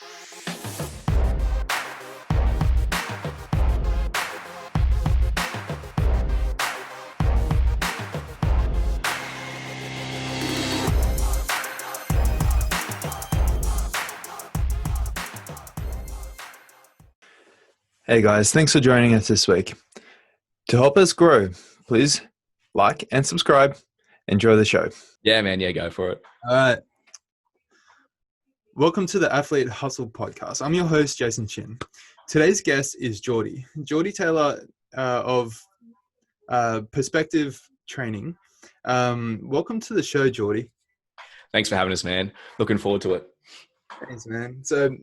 Hey guys, thanks for joining us this week. To help us grow, please like and subscribe. Enjoy the show. Yeah, man. Yeah, go for it. All right. Welcome to the Athlete Hustle podcast. I'm your host, Jason Chin. Today's guest is Jordi. Jordi Taylor of Perspective Training. Welcome to the show, Jordi. Thanks for having us, man. Looking forward to it. Thanks, man. So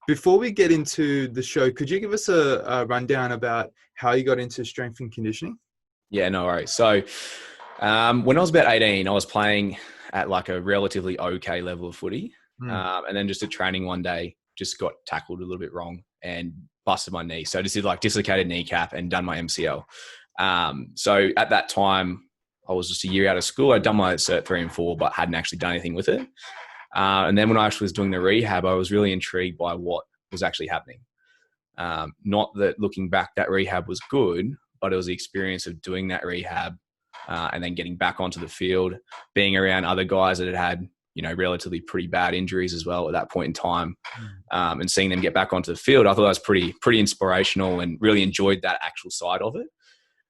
before we get into the show, could you give us a rundown about how you got into strength and conditioning? Yeah, no worries. So when I was about 18, I was playing at like a relatively okay level of footy. And then just at training one day, just got tackled a little bit wrong and busted my knee. So I just did like dislocated kneecap and done my MCL. So at that time, I was just a year out of school. I'd done my Cert 3 and 4, but hadn't actually done anything with it. And then when I actually was doing the rehab, I was really intrigued by what was actually happening. Not that looking back, that rehab was good, but it was the experience of doing that rehab and then getting back onto the field, being around other guys that had relatively pretty bad injuries as well at that point in time, and seeing them get back onto the field. I thought that was pretty inspirational and really enjoyed that actual side of it.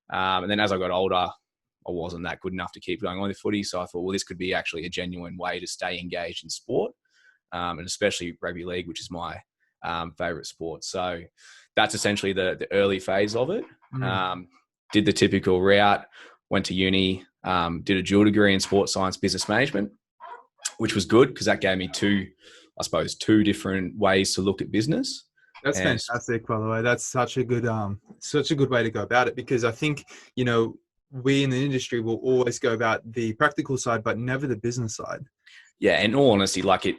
And then as I got older, I wasn't that good enough to keep going on the footy. So I thought, well, this could be actually a genuine way to stay engaged in sport, and especially rugby league, which is my favorite sport. So that's essentially the early phase of it. Did the typical route, went to uni, did a dual degree in sports science, business management, which was good because that gave me two different ways to look at business. That's fantastic, by the way. That's such a good way to go about it, because I think, we in the industry will always go about the practical side, but never the business side. Yeah. In all honesty, like it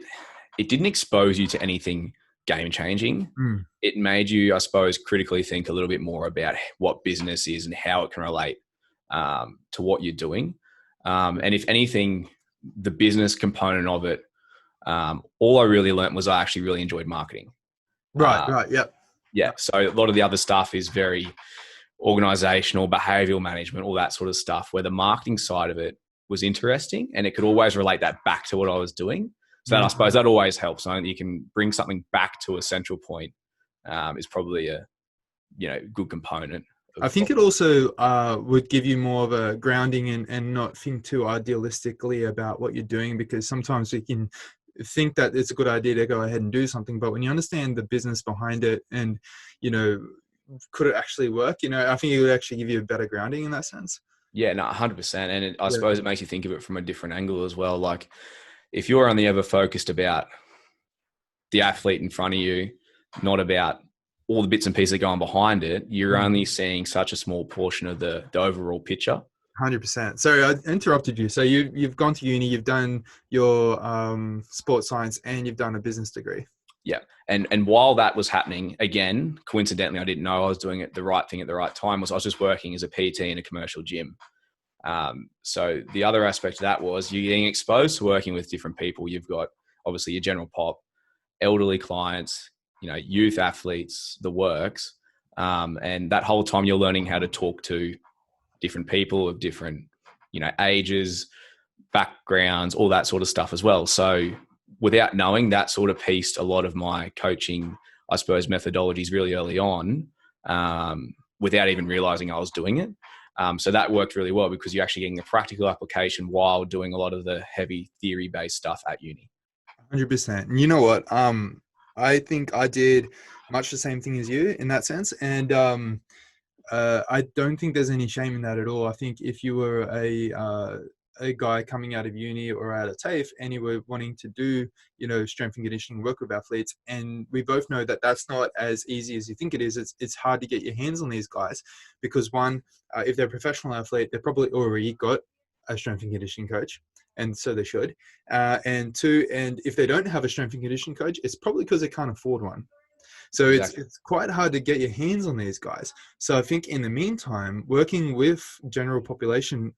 didn't expose you to anything game changing. It made you, I suppose, critically think a little bit more about what business is and how it can relate to what you're doing. And if anything, the business component of it, all I really learned was I actually really enjoyed marketing. Right. Yep. Yeah. So a lot of the other stuff is very organizational, behavioral management, all that sort of stuff, where the marketing side of it was interesting and it could always relate that back to what I was doing. So that, I suppose that always helps. I think you can bring something back to a central point is probably a good component. I think it also would give you more of a grounding and not think too idealistically about what you're doing, because sometimes we can think that it's a good idea to go ahead and do something, but when you understand the business behind it and could it actually work, I think it would actually give you a better grounding in that sense. Yeah, no, 100%. And I suppose it makes you think of it from a different angle as well. Like if you're only ever focused about the athlete in front of you, not about all the bits and pieces that go on behind it, you're only seeing such a small portion of the overall picture. 100%. Sorry, I interrupted you. So you've gone to uni, you've done your sports science, and you've done a business degree. Yeah. And while that was happening, again, coincidentally, I didn't know I was doing it the right thing at the right time. I was just working as a PT in a commercial gym. So the other aspect of that was you're getting exposed to working with different people. You've got obviously your general pop, elderly clients, youth athletes, the works. And that whole time you're learning how to talk to different people of different, ages, backgrounds, all that sort of stuff as well. So without knowing, that sort of pieced a lot of my coaching, I suppose, methodologies really early on, without even realizing I was doing it. So that worked really well because you're actually getting the practical application while doing a lot of the heavy theory-based stuff at uni. 100%. And you know what? I think I did much the same thing as you in that sense. And I don't think there's any shame in that at all. I think if you were a guy coming out of uni or out of TAFE and you were wanting to do, strength and conditioning work with athletes, and we both know that that's not as easy as you think it is. It's hard to get your hands on these guys because one, if they're a professional athlete, they've probably already got a strength and conditioning coach. And so they should. And two, and if they don't have a strength and conditioning coach, it's probably because they can't afford one. So exactly. It's quite hard to get your hands on these guys. So I think in the meantime, working with general population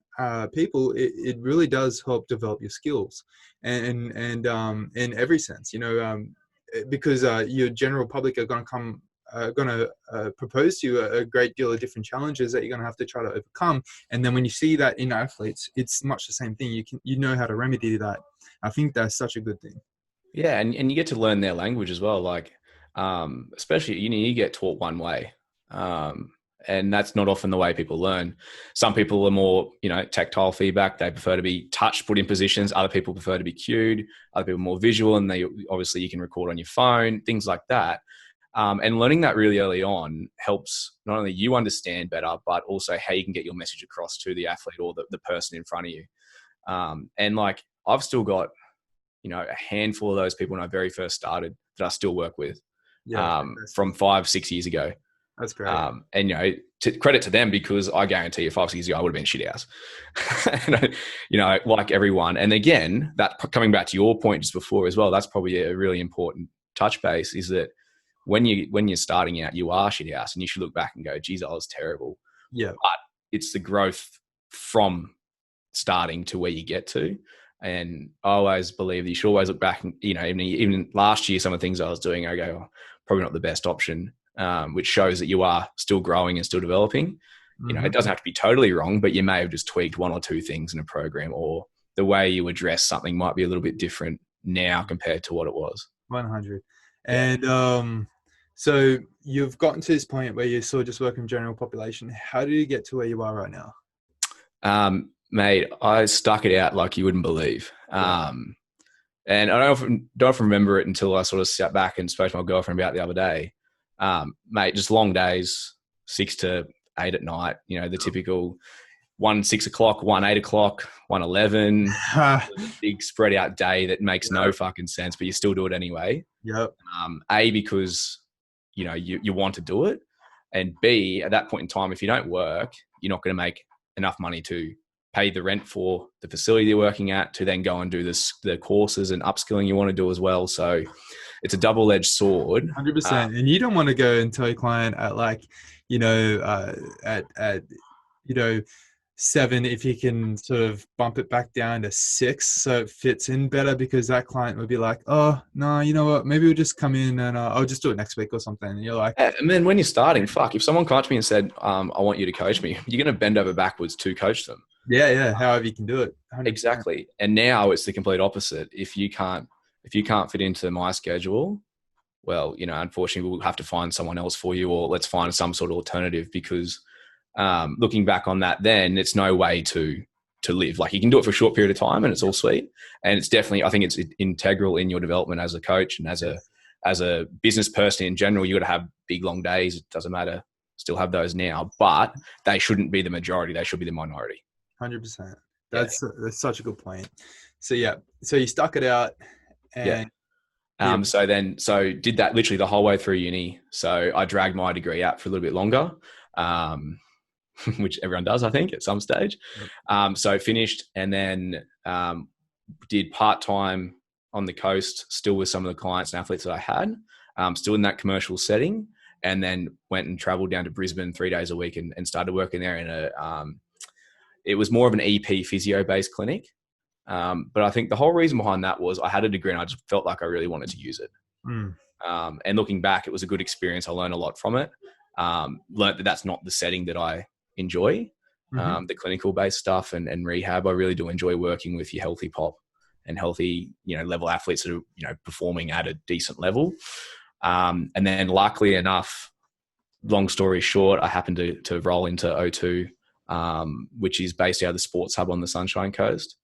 people, it really does help develop your skills and in every sense, because your general public are going to come going to propose to you a great deal of different challenges that you're going to have to try to overcome. And then when you see that in athletes, it's much the same thing. You know how to remedy that. I think that's such a good thing. Yeah, and you get to learn their language as well. Like, especially you get taught one way, and that's not often the way people learn. Some people are more, tactile feedback. They prefer to be touched, put in positions. Other people prefer to be cued. Other people are more visual, and obviously you can record on your phone, things like that. And learning that really early on helps not only you understand better, but also how you can get your message across to the athlete or the person in front of you. And like, I've still got, a handful of those people when I very first started that I still work with, from 5-6 years ago. That's great. And, credit to them, because I guarantee you 5-6 years ago, I would have been shit house, like everyone. And again, that coming back to your point just before as well, that's probably a really important touch base, is that when you're starting out, you are shit house, and you should look back and go, geez, I was terrible. Yeah. But it's the growth from starting to where you get to. And I always believe that you should always look back and, even last year, some of the things I was doing, I go, probably not the best option, which shows that you are still growing and still developing. Mm-hmm. It doesn't have to be totally wrong, but you may have just tweaked one or two things in a program, or the way you address something might be a little bit different now compared to what it was. 100. And so you've gotten to this point where you're sort of just working general population. How did you get to where you are right now? Mate, I stuck it out like you wouldn't believe. And I don't remember it until I sort of sat back and spoke to my girlfriend about it the other day. Mate, just long days, 6 to 8 at night, the typical 1 6 o'clock, 1 8 o'clock, 1 11, big spread out day that makes no fucking sense, but you still do it anyway. Yep. Because, you want to do it. And B, at that point in time, if you don't work, you're not going to make enough money to pay the rent for the facility you're working at, to then go and do the courses and upskilling you want to do as well. So it's a double-edged sword. 100%. And you don't want to go and tell your client at at 7, if you can sort of bump it back down to 6 so it fits in better, because that client would be like, oh no, you know what, maybe we'll just come in and I'll just do it next week or something. And you're like, and then when you're starting, if someone came to me and said, I want you to coach me, you're going to bend over backwards to coach them. However you can do it. 100%. Exactly. And now it's the complete opposite. If you can't fit into my schedule, well, unfortunately we'll have to find someone else for you, or let's find some sort of alternative, because looking back on that, then it's no way to live. Like, you can do it for a short period of time and it's all sweet. And it's definitely, I think it's integral in your development as a coach and as a business person in general. You got to have big, long days. It doesn't matter. Still have those now, but they shouldn't be the majority. They should be the minority. 100%. That's such a good point. So you stuck it out. And so did that literally the whole way through uni. So I dragged my degree out for a little bit longer, which everyone does, I think, at some stage. Yep. So finished, and then did part-time on the coast, still with some of the clients and athletes that I had, still in that commercial setting, and then went and traveled down to Brisbane 3 days a week and started working there in it was more of an EP physio-based clinic. But I think the whole reason behind that was I had a degree and I just felt like I really wanted to use it. And looking back, it was a good experience. I learned a lot from it. Learned that that's not the setting that I enjoy. The clinical based stuff and rehab. I really do enjoy working with your healthy pop and healthy, level athletes that are, performing at a decent level. And then luckily enough, long story short, I happened to roll into O2, which is based out of the Sports Hub on the Sunshine Coast.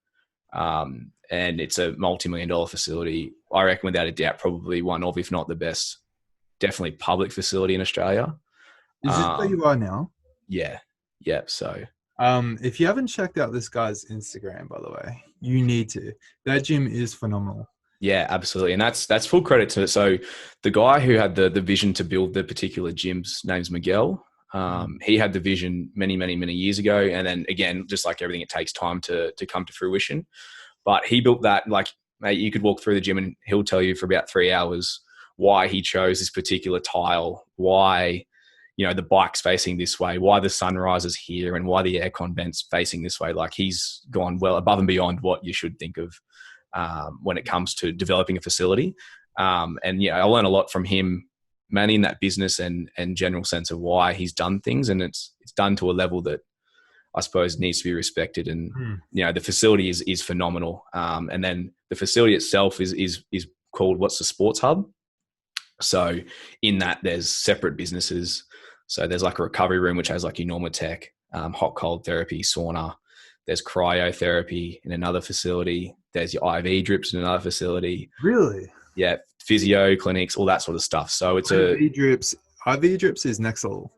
And it's a multi-million-dollar facility. I reckon without a doubt, probably one of, if not the best, definitely public facility in Australia. Is this where you are now? Yeah. So, if you haven't checked out this guy's Instagram, by the way, you need to. That gym is phenomenal. Yeah, absolutely. And that's full credit to it. So the guy who had the vision to build the particular gym's name's Miguel. He had the vision many, many, many years ago. And then again, just like everything, it takes time to come to fruition. But he built that, like, mate, you could walk through the gym and he'll tell you for about 3 hours why he chose this particular tile, why, the bike's facing this way, why the sun rises here, and why the aircon vent's facing this way. Like, he's gone well above and beyond what you should think of when it comes to developing a facility. And yeah, I learned a lot from him, mainly in that business and general sense of why he's done things, and it's done to a level that I suppose needs to be respected. And Mm. the facility is phenomenal. And then the facility itself is called, what's the Sports Hub. So in that, there's separate businesses. So there's like a recovery room, which has like your Normatec, hot cold therapy, sauna. There's cryotherapy in another facility. There's your IV drips in another facility. Really? Yeah, physio clinics, all that sort of stuff. So it's IV drips. IV drips is next level.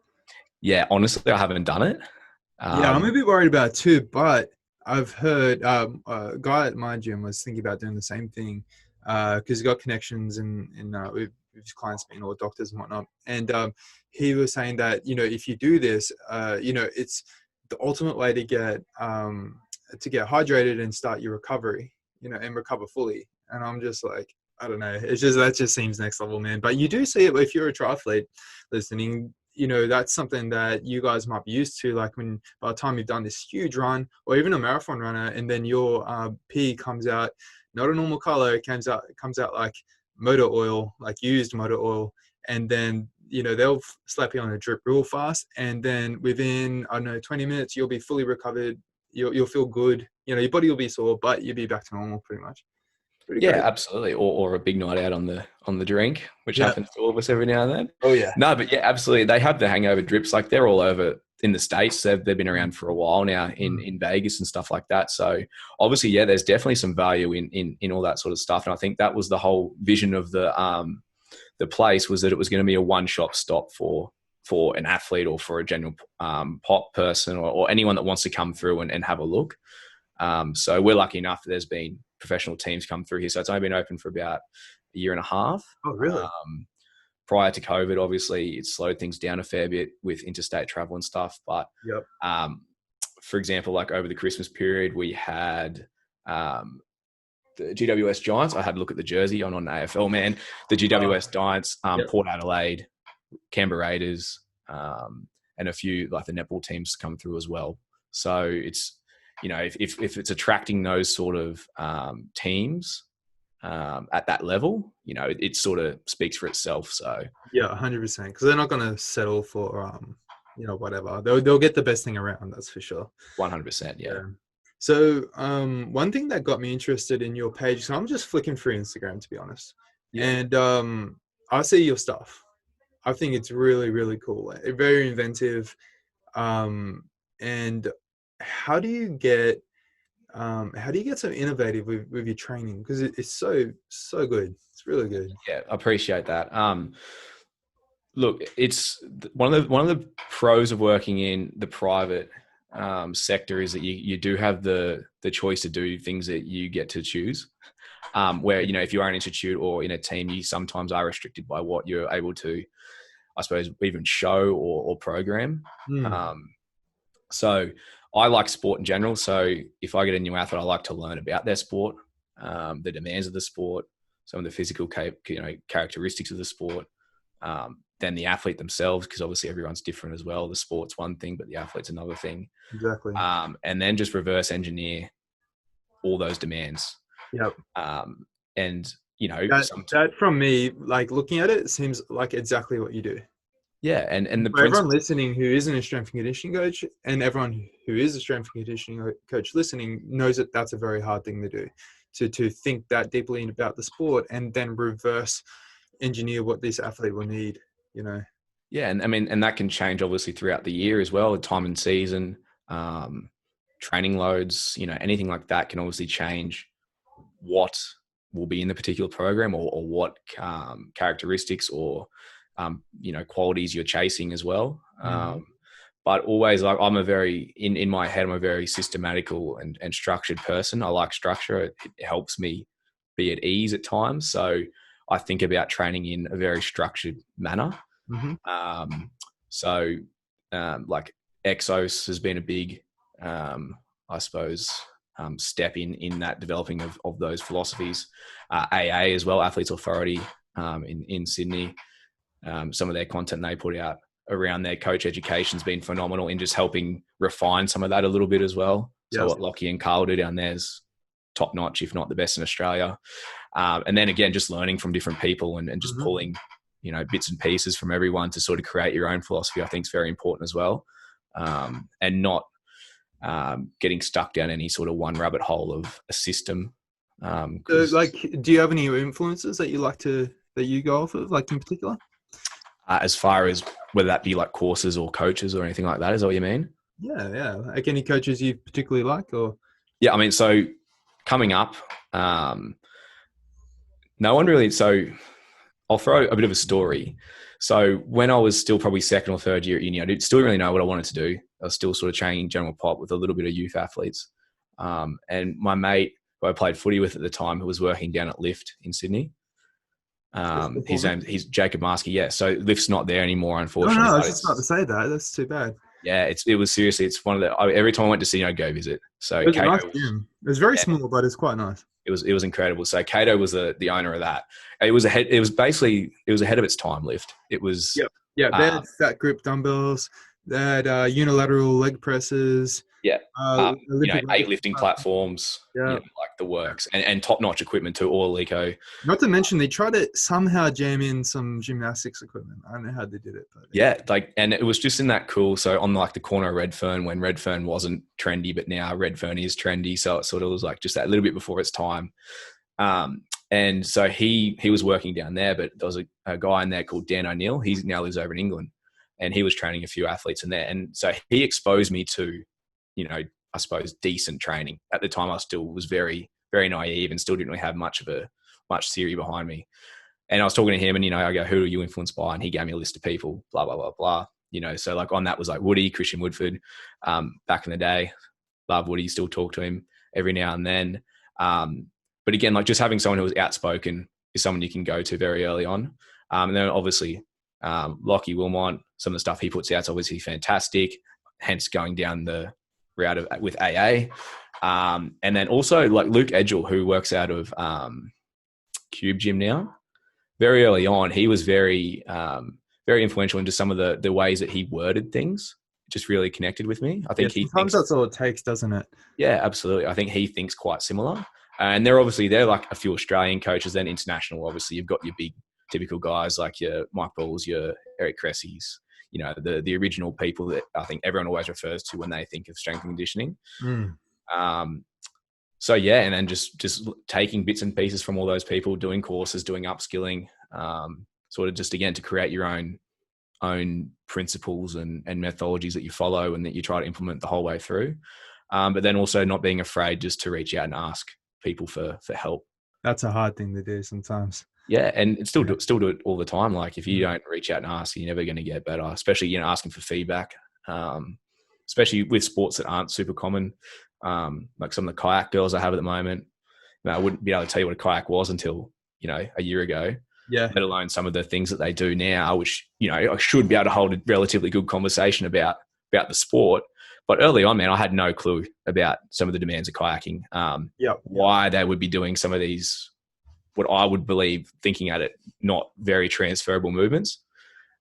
yeah, honestly, I haven't done it. Yeah, I'm a bit worried about it too, but I've heard a guy at my gym was thinking about doing the same thing because he's got connections with his clients being all doctors and whatnot. And he was saying that, if you do this, it's the ultimate way to get hydrated and start your recovery, and recover fully. And I'm just like, I don't know. That just seems next level, man. But you do see it if you're a triathlete listening. That's something that you guys might be used to, like when by the time you've done this huge run or even a marathon runner, and then your pee comes out not a normal color, it comes out like motor oil, like used motor oil, and then they'll slap you on a drip real fast, and then within, I don't know, 20 minutes you'll be fully recovered. You'll feel good. Your body will be sore, but you'll be back to normal pretty much. Pretty Yeah, great. absolutely. Or a big night out on the drink, which Yeah. happens to all of us every now and then. Oh yeah. No, but yeah, absolutely. They have the hangover drips. Like, they're all over in the States. They've been around for a while now in Vegas and stuff like that. So obviously, yeah, there's definitely some value in all that sort of stuff. And I think that was the whole vision of the place, was that it was going to be a one-shop stop for an athlete or for a general pop person or anyone that wants to come through and have a look. So we're lucky enough that there's been professional teams come through here. So it's only been open for about a year and a half. Oh really? Prior to COVID, obviously, it slowed things down a fair bit with interstate travel and stuff. But Yep. for example, like over the Christmas period, we had the GWS Giants. I had a look at the jersey on AFL, man. The GWS Giants, Yep. Port Adelaide, Canberra Raiders, and a few like the netball teams come through as well. So it's, if it's attracting those sort of teams at that level, it sort of speaks for itself. So Yeah, 100%. Because they're not going to settle for whatever. They'll get the best thing around. That's for sure. 100%, yeah. So one thing that got me interested in your page, so I'm just flicking through Instagram, to be honest, and I see your stuff. I think it's really, really cool. Very inventive. And how do you get so innovative with your training? Because it's so good. It's really good. Yeah, I appreciate that. Look, it's one of the pros of working in the private sector is that you do have the choice to do things that you get to choose. Where, if you are an institute or in a team, you sometimes are restricted by what you're able to, I suppose, even show or program. So I like sport in general. So if I get a new athlete, I like to learn about their sport, the demands of the sport, some of the physical characteristics of the sport, then the athlete themselves, because obviously everyone's different as well. The sport's one thing, but the athlete's another thing. Exactly. And then just reverse engineer all those demands. Yep. And that from me, like looking at it, seems like exactly what you do. Yeah, and the for everyone listening who isn't a strength and conditioning coach, and everyone who is a strength and conditioning coach listening, knows that that's a very hard thing to do, to think that deeply about the sport and then reverse engineer what this athlete will need. Yeah, and I mean, and that can change obviously throughout the year as well. Time and season, training loads, anything like that can obviously change what will be in the particular program or what characteristics or qualities you're chasing as well. But always, like, I'm a very, in my head, I'm a very systematical and structured person. I like structure. It helps me be at ease at times. So I think about training in a very structured manner. Like Exos has been a big, I suppose, step in that developing of those philosophies. AA as well, Athletes Authority in Sydney. Some of their content they put out around their coach education has been phenomenal in just helping refine some of that a little bit as well. So what Lockie and Carl do down there is top notch, if not the best in Australia. And then again, just learning from different people and just pulling, bits and pieces from everyone to sort of create your own philosophy, I think is very important as well. And not getting stuck down any sort of one rabbit hole of a system. So, like, do you have any influences that you go off of, like, in particular? As far as whether that be like courses or coaches or anything like that, is that what you mean? Yeah. Like, any coaches you particularly like, or? Yeah, I mean, so coming up, no one really. So I'll throw a bit of a story. So when I was still probably second or third year at uni, I still didn't really know what I wanted to do. I was still sort of training general pop with a little bit of youth athletes. And my mate who I played footy with at the time, who was working down at Lift in Sydney, he's Jacob Marsky. Yeah. So Lift's not there anymore, unfortunately. No, I was just about to say that. That's too bad. Yeah, it was seriously, it's one of the, every time I went to Sydney, I'd go visit. So it was a nice gym. It was very small, but it's quite nice. It was incredible. So Cato was the owner of that. It was ahead of its time. Lift. It was. Yeah. They had fat grip dumbbells. They had unilateral leg presses. Yeah. 8 lifting platforms. Yeah. Like the works and top notch equipment too, all Eleco. Not to mention they tried to somehow jam in some gymnastics equipment. I don't know how they did it, but and it was just in that cool. So on like the corner of Redfern, when Redfern wasn't trendy, but now Redfern is trendy. So it sort of was like just that little bit before its time. And so he was working down there, but there was a guy in there called Dan O'Neill. He now lives over in England, and he was training a few athletes in there. And so he exposed me to, I suppose, decent training. At the time, I still was very, very naive and still didn't really have much theory behind me. And I was talking to him and, I go, who are you influenced by? And he gave me a list of people, blah, blah, blah, blah. So like on that was like Woody, Christian Woodford, back in the day. Love Woody, still talk to him every now and then. But again, like just having someone who was outspoken is someone you can go to very early on. And then obviously Lockie Wilmot, some of the stuff he puts out is obviously fantastic, hence going down the route with AA. And then also like Luke Edgell, who works out of Cube Gym now. Very early on, he was very, very influential into some of the ways that he worded things. Just really connected with me. I think sometimes that's all it takes, doesn't it? Yeah, absolutely. I think he thinks quite similar. And they're like a few Australian coaches, then international. Obviously, you've got your big typical guys like your Mike Balls, your Eric Cressys, the original people that I think everyone always refers to when they think of strength and conditioning. So yeah, and then just taking bits and pieces from all those people, doing courses, doing upskilling, sort of just again to create your own principles and methodologies that you follow and that you try to implement the whole way through. But then also not being afraid just to reach out and ask people for help. That's a hard thing to do sometimes. Yeah, and still do it all the time. Like if you don't reach out and ask, you're never going to get better. Especially asking for feedback. Especially with sports that aren't super common, like some of the kayak girls I have at the moment. I wouldn't be able to tell you what a kayak was until a year ago. Yeah. Let alone some of the things that they do now, which I should be able to hold a relatively good conversation about the sport. But early on, man, I had no clue about some of the demands of kayaking. Why they would be doing some of these, what I would believe, thinking at it, not very transferable movements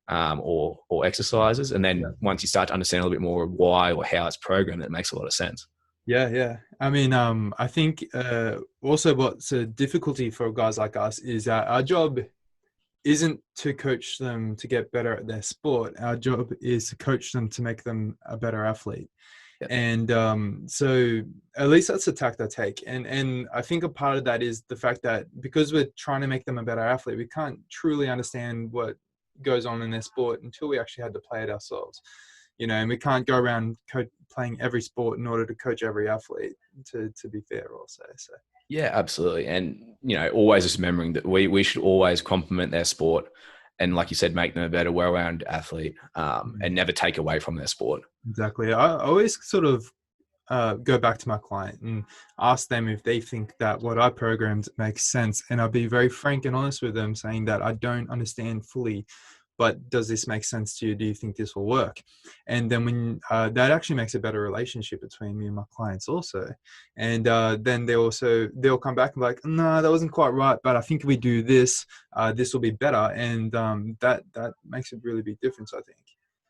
or exercises. And then once you start to understand a little bit more of why or how it's programmed, it makes a lot of sense. Yeah. I mean, I think also what's a difficulty for guys like us is that our job isn't to coach them to get better at their sport. Our job is to coach them to make them a better athlete. Yep. And so at least that's the tact I take. And I think a part of that is the fact that because we're trying to make them a better athlete, we can't truly understand what goes on in their sport until we actually had to play it ourselves. And we can't go around playing every sport in order to coach every athlete, to be fair also. So. Yeah, absolutely. And, always just remembering that we should always complement their sport and, like you said, make them a better, well-rounded athlete and never take away from their sport. Exactly. I always sort of go back to my client and ask them if they think that what I programmed makes sense. And I'll be very frank and honest with them, saying that I don't understand fully, but does this make sense to you? Do you think this will work? And then when that actually makes a better relationship between me and my clients also. And then they'll come back and be like, no, that wasn't quite right, but I think if we do this, this will be better. And that makes a really big difference, I think.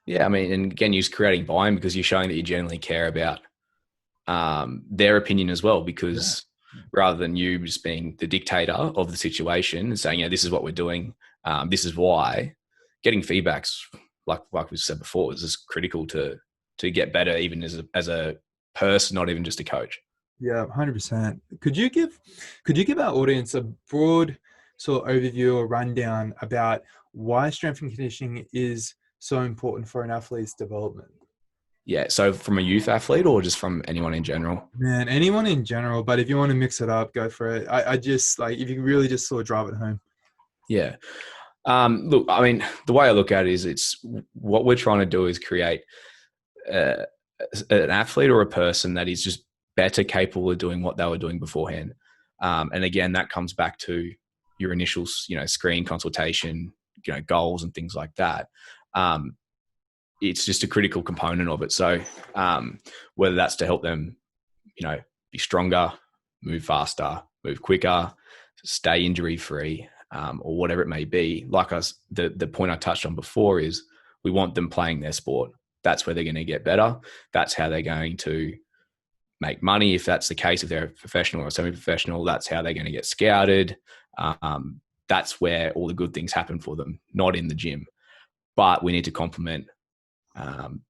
Yeah, I mean, and again, you're creating buy-in because you're showing that you genuinely care about their opinion as well. Because rather than you just being the dictator of the situation and saying, this is what we're doing. This is why. Getting feedbacks, like we said before, is just critical to get better, even as a person, not even just a coach. Yeah, 100%. Could you give our audience a broad sort of overview or rundown about why strength and conditioning is so important for an athlete's development? Yeah. So from a youth athlete or just from anyone in general? Man, anyone in general, but if you want to mix it up, go for it. I just like, if you really just sort of drive it home. Yeah. Look, I mean, the way I look at it is it's what we're trying to do is create an athlete or a person that is just better capable of doing what they were doing beforehand. And again, that comes back to your initial, screen consultation, goals and things like that. It's just a critical component of it. So whether that's to help them, be stronger, move faster, move quicker, stay injury free, or whatever it may be. Like the point I touched on before is we want them playing their sport. That's where they're going to get better. That's how they're going to make money. If that's the case, if they're a professional or a semi-professional, that's how they're going to get scouted. That's where all the good things happen for them, not in the gym. But we need to complement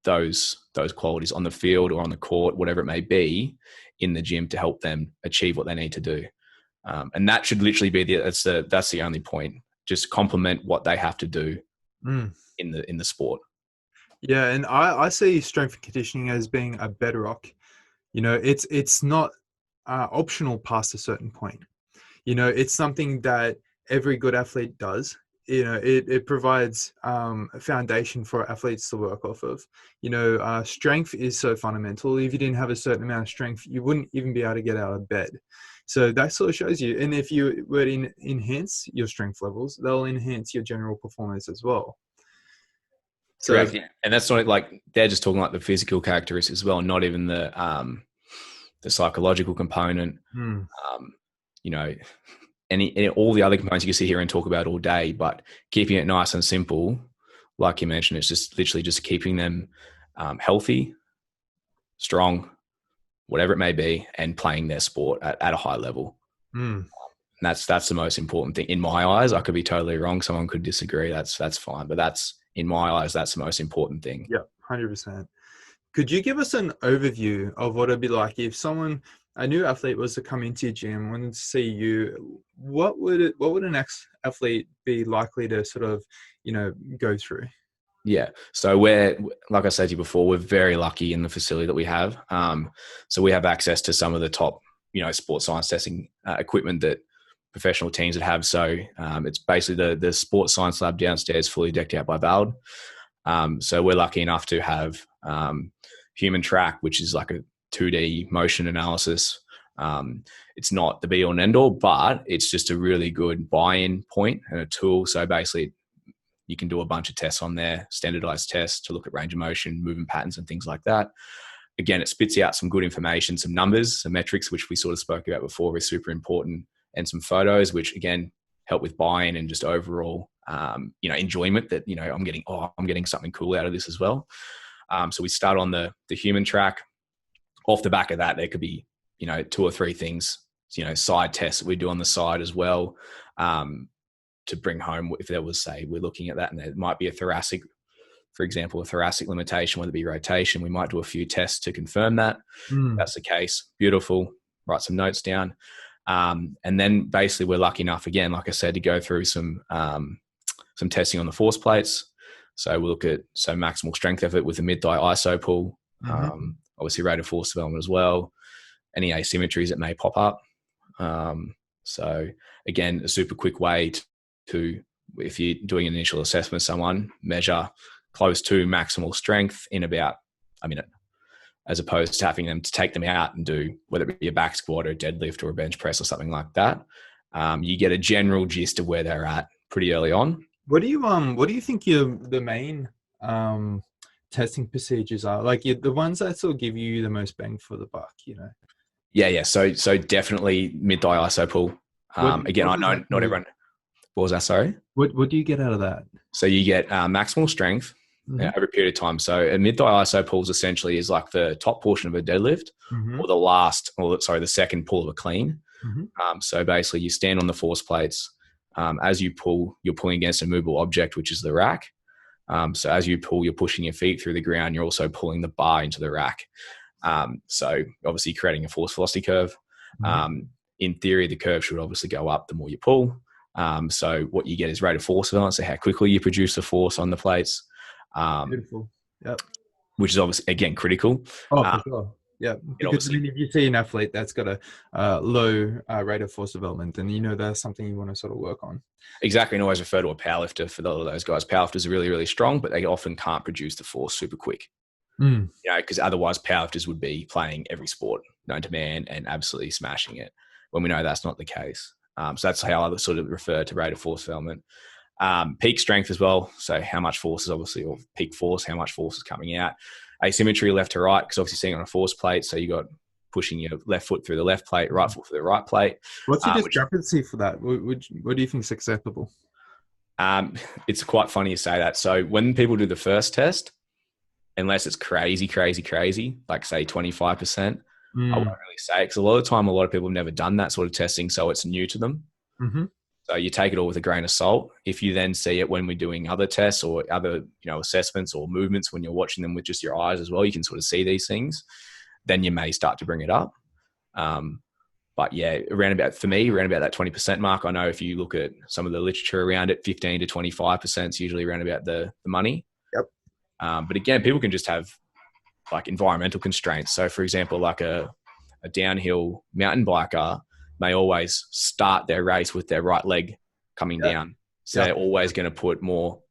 those qualities on the field or on the court, whatever it may be, in the gym to help them achieve what they need to do. And that should literally be that's the only point. Just complement what they have to do in the sport. Yeah, and I see strength and conditioning as being a bedrock. It's not optional past a certain point. It's something that every good athlete does. It provides a foundation for athletes to work off of. Strength is so fundamental. If you didn't have a certain amount of strength, you wouldn't even be able to get out of bed. So that sort of shows you. And if you were to enhance your strength levels, they'll enhance your general performance as well. So, correct. Yeah. And that's not like they're just talking like the physical characteristics as well, not even the psychological component. All the other components you can sit here and talk about all day, but keeping it nice and simple, like you mentioned, it's just literally just keeping them healthy, strong, whatever it may be, and playing their sport at a high level. And that's the most important thing in my eyes. I could be totally wrong. Someone could disagree. That's fine. But that's, in my eyes, that's the most important thing. Yeah, 100%. Could you give us an overview of what it'd be like if a new athlete was to come into your gym, wanted to see you? What would an ex-athlete be likely to sort of, go through? Yeah. So we're, like I said to you before, we're very lucky in the facility that we have. So we have access to some of the top, sports science testing equipment that professional teams would have. So it's basically the sports science lab downstairs, fully decked out by Bald. So we're lucky enough to have Human Track, which is like a 2D motion analysis. It's not the be all and end all, but it's just a really good buy-in point and a tool. So basically you can do a bunch of tests on there, standardized tests to look at range of motion, movement patterns and things like that. Again, it spits out some good information, some numbers, some metrics, which we sort of spoke about before is super important, and some photos, which again, help with buy-in and just overall, enjoyment that, I'm getting something cool out of this as well. So we start on the Human Track. Off the back of that, there could be, 2 or 3 things, side tests that we do on the side as well, to bring home if there was, say, we're looking at that and there might be a thoracic, for example, a thoracic limitation, whether it be rotation. We might do a few tests to confirm that. That's the case. Beautiful. Write some notes down. And then basically we're lucky enough, again, like I said, to go through some testing on the force plates. So we'll look at maximal strength effort with a mid-thigh iso pull, obviously rate of force development as well, any asymmetries that may pop up. So again, a super quick way to, if you're doing an initial assessment of someone, measure close to maximal strength in about a minute, as opposed to having them to take them out and do, whether it be a back squat or a deadlift or a bench press or something like that. You get a general gist of where they're at pretty early on. What do you think the main testing procedures are? Like the ones that sort of give you the most bang for the buck, Yeah. So definitely mid-thigh iso pull. Again, I know not everyone. What was that? Sorry. What do you get out of that? So you get maximal strength over a period of time. So a mid-thigh iso pulls essentially is like the top portion of a deadlift, or the second pull of a clean. Mm-hmm. So basically, you stand on the force plates. As you pull, you're pulling against a movable object, which is the rack. So as you pull, you're pushing your feet through the ground. You're also pulling the bar into the rack. So obviously creating a force velocity curve. Mm-hmm. In theory, the curve should obviously go up the more you pull. So what you get is rate of force development, so how quickly you produce the force on the plates, Beautiful. Yep. which is obviously, again, critical. Oh, for sure. Yeah, It because I obviously mean, if you see an athlete that's got a low rate of force development, then you know that's something you want to sort of work on. exactly, and always refer to a powerlifter for those guys. Powerlifters are really, really strong, but they often can't produce the force super quick. Mm. Because otherwise powerlifters would be playing every sport known to man and absolutely smashing it, when we know that's not the case. So that's how I sort of refer to rate of force development. Peak strength as well. So how much force is obviously, or peak force, how much force is coming out. Asymmetry left to right, because obviously seeing on a force plate, so you got pushing your left foot through the left plate, right foot through the right plate. What's your discrepancy for that? What do you think is acceptable? It's quite funny you say that. So when people do the first test, unless it's crazy, like say 25%, I won't really say it, because a lot of the time, a lot of people have never done that sort of testing, so it's new to them. Mm-hmm. So you take it all with a grain of salt. If you then see it when we're doing other tests or other, assessments or movements, when you're watching them with just your eyes as well, you can sort of see these things. Then you may start to bring it up. But yeah, around about that 20% mark. I know if you look at some of the literature around it, 15 to 25% is usually around about the money. Yep. But again, people can just have like environmental constraints. So for example, like a downhill mountain biker may always start their race with their right leg coming down. So they're always going to put more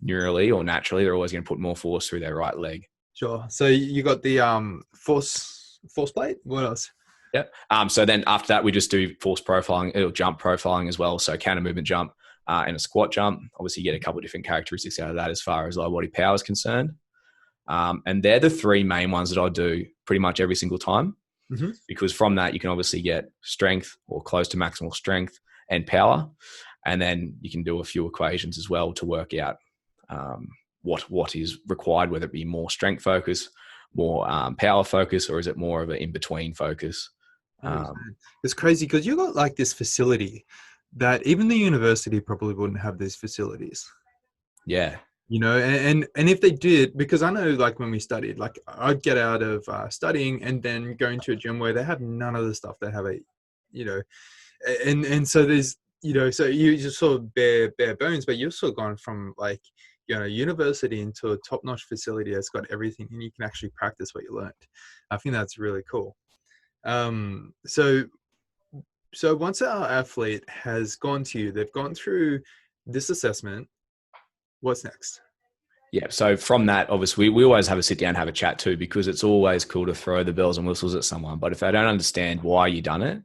neurally or naturally, they're always going to put more force through their right leg. Sure. So you got the force plate. What else? Yep. So then after that, we just do force profiling, or jump profiling as well. So counter movement jump and a squat jump. Obviously, you get a couple of different characteristics out of that as far as lower body power is concerned. And they're the three main ones that I do pretty much every single time. Mm-hmm. Because from that, you can obviously get strength or close to maximal strength and power. And then you can do a few equations as well to work out what is required, whether it be more strength focus, more power focus, or is it more of an in-between focus? It's crazy because you got like this facility that even the university probably wouldn't have these facilities. Yeah. And if they did, because I know like when we studied, like I'd get out of studying and then going to a gym where they have none of the stuff they have, and so there's, so you just sort of bare bones, but you've sort of gone from like, university into a top-notch facility that's got everything and you can actually practice what you learned. I think that's really cool. So once our athlete has gone to you, they've gone through this assessment, what's next? Yeah. So from that, obviously, we always have a sit down, have a chat too, because it's always cool to throw the bells and whistles at someone. But if they don't understand why you done it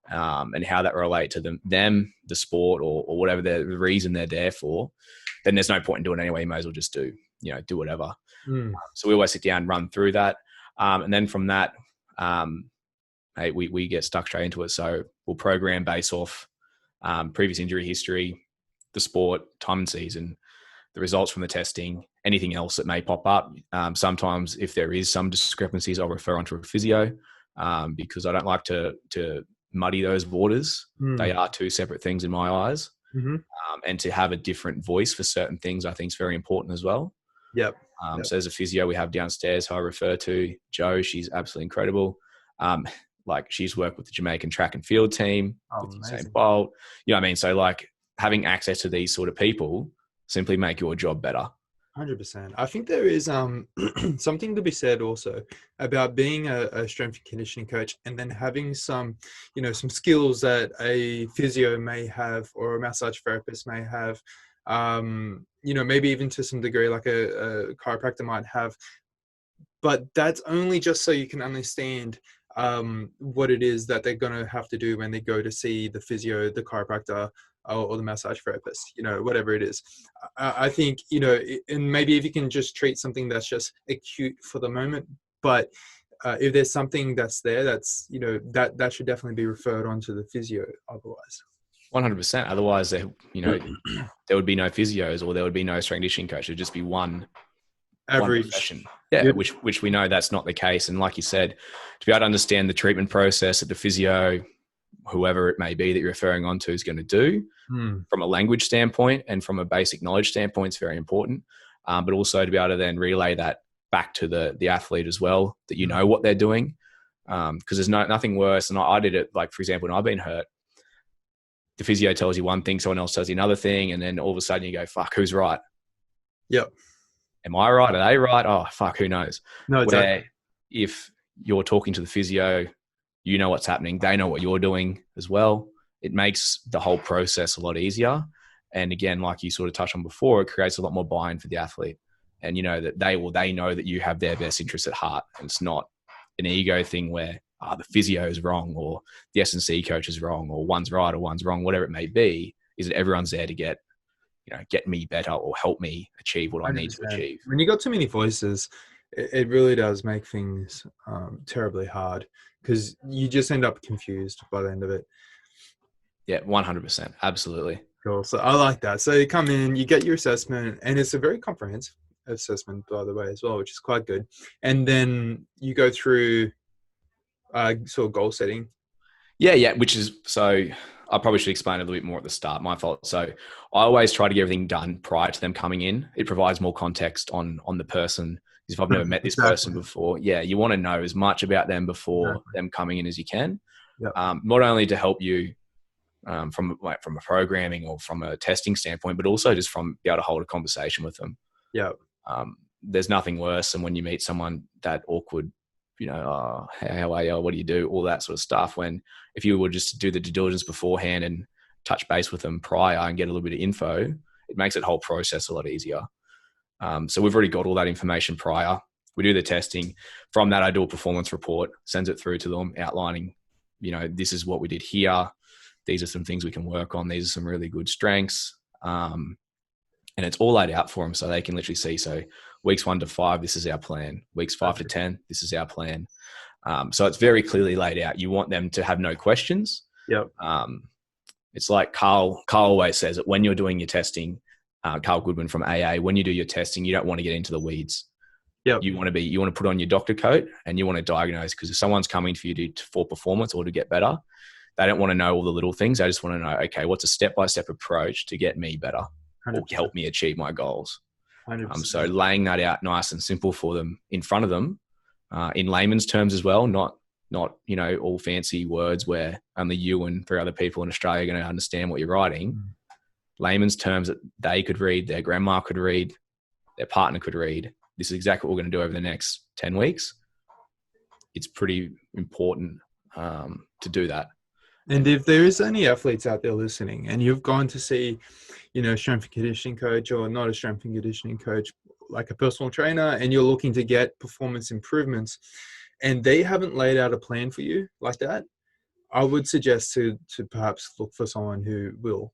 and how that relate to them, the sport or whatever the reason they're there for, then there's no point in doing it anyway. You may as well just do whatever. So we always sit down, run through that. And then from that, we get stuck straight into it. So we'll program based off previous injury history, the sport, time and season, the results from the testing, anything else that may pop up. Sometimes if there is some discrepancies, I'll refer onto a physio because I don't like to muddy those waters. They are two separate things in my eyes. Mm-hmm. And to have a different voice for certain things, I think is very important as well. Yep. So there's a physio we have downstairs who I refer to, Jo. She's absolutely incredible. Like she's worked with the Jamaican track and field team, with Usain Bolt. You know what I mean? So like having access to these sort of people simply make your job better. 100%. I think there is something to be said also about being a strength and conditioning coach and then having some, some skills that a physio may have or a massage therapist may have, maybe even to some degree like a chiropractor might have. But that's only just so you can understand what it is that they're going to have to do when they go to see the physio, the chiropractor, or the massage therapist, whatever it is. I think, and maybe if you can just treat something that's just acute for the moment, but if there's something that's there, that's, that should definitely be referred on to the physio otherwise. 100%. Otherwise, there would be no physios or there would be no strength conditioning coach. It would just be one profession. Yeah, yep. Which we know that's not the case. And like you said, to be able to understand the treatment process at the physio, whoever it may be that you're referring on to is going to do. From a language standpoint and from a basic knowledge standpoint, it's very important. But also to be able to then relay that back to the athlete as well, that you know what they're doing. Because there's nothing worse. And I did it, like, for example, when I've been hurt, the physio tells you one thing, someone else tells you another thing. And then all of a sudden you go, fuck, who's right? Yep. Am I right? Are they right? Oh, fuck, who knows? No, exactly. Where if you're talking to the physio, you know what's happening. They know what you're doing as well. It makes the whole process a lot easier. And again, like you sort of touched on before, it creates a lot more buy-in for the athlete. And you know that they know that you have their best interests at heart. And it's not an ego thing where the physio is wrong or the S&C coach is wrong or one's right or one's wrong, whatever it may be, is that everyone's there to get me better or help me achieve what 100%. I need to achieve. When you got too many voices, it really does make things terribly hard, because you just end up confused by the end of it. Yeah, 100%. Absolutely. Cool. So I like that. So you come in, you get your assessment, and it's a very comprehensive assessment, by the way, as well, which is quite good. And then you go through sort of goal setting. Yeah. Which is, so I probably should explain a little bit more at the start. My fault. So I always try to get everything done prior to them coming in. It provides more context on the person. If I've never met this person before, you want to know as much about them before them coming in as you can. Yep. Not only to help you from a programming or from a testing standpoint, but also just from be able to hold a conversation with them. Yeah. There's nothing worse than when you meet someone that awkward, how are you? What do you do? All that sort of stuff. When if you would just do the due diligence beforehand and touch base with them prior and get a little bit of info, it makes that whole process a lot easier. So we've already got all that information prior. We do the testing. From that, I do a performance report, sends it through to them outlining, this is what we did here. These are some things we can work on. These are some really good strengths. And it's all laid out for them so they can literally see. So weeks 1 to 5, this is our plan. Weeks 5 to 10, this is our plan. So it's very clearly laid out. You want them to have no questions. Yep. It's like Carl always says that when you're doing your testing, Carl Goodwin from AA, when you do your testing, you don't want to get into the weeds. Yep. You want to put on your doctor coat and you want to diagnose, because if someone's coming for you for performance or to get better, they don't want to know all the little things. They just want to know, okay, what's a step-by-step approach to get me better 100%. Or help me achieve my goals. So laying that out nice and simple for them in front of them, in layman's terms as well, not all fancy words where only you and 3 other people in Australia are going to understand what you're writing. Layman's terms that they could read, their grandma could read, their partner could read. This is exactly what we're going to do over the next 10 weeks. It's pretty important to do that. And if there is any athletes out there listening and you've gone to see, strength and conditioning coach, or not a strength and conditioning coach, like a personal trainer, and you're looking to get performance improvements and they haven't laid out a plan for you like that, I would suggest to perhaps look for someone who will.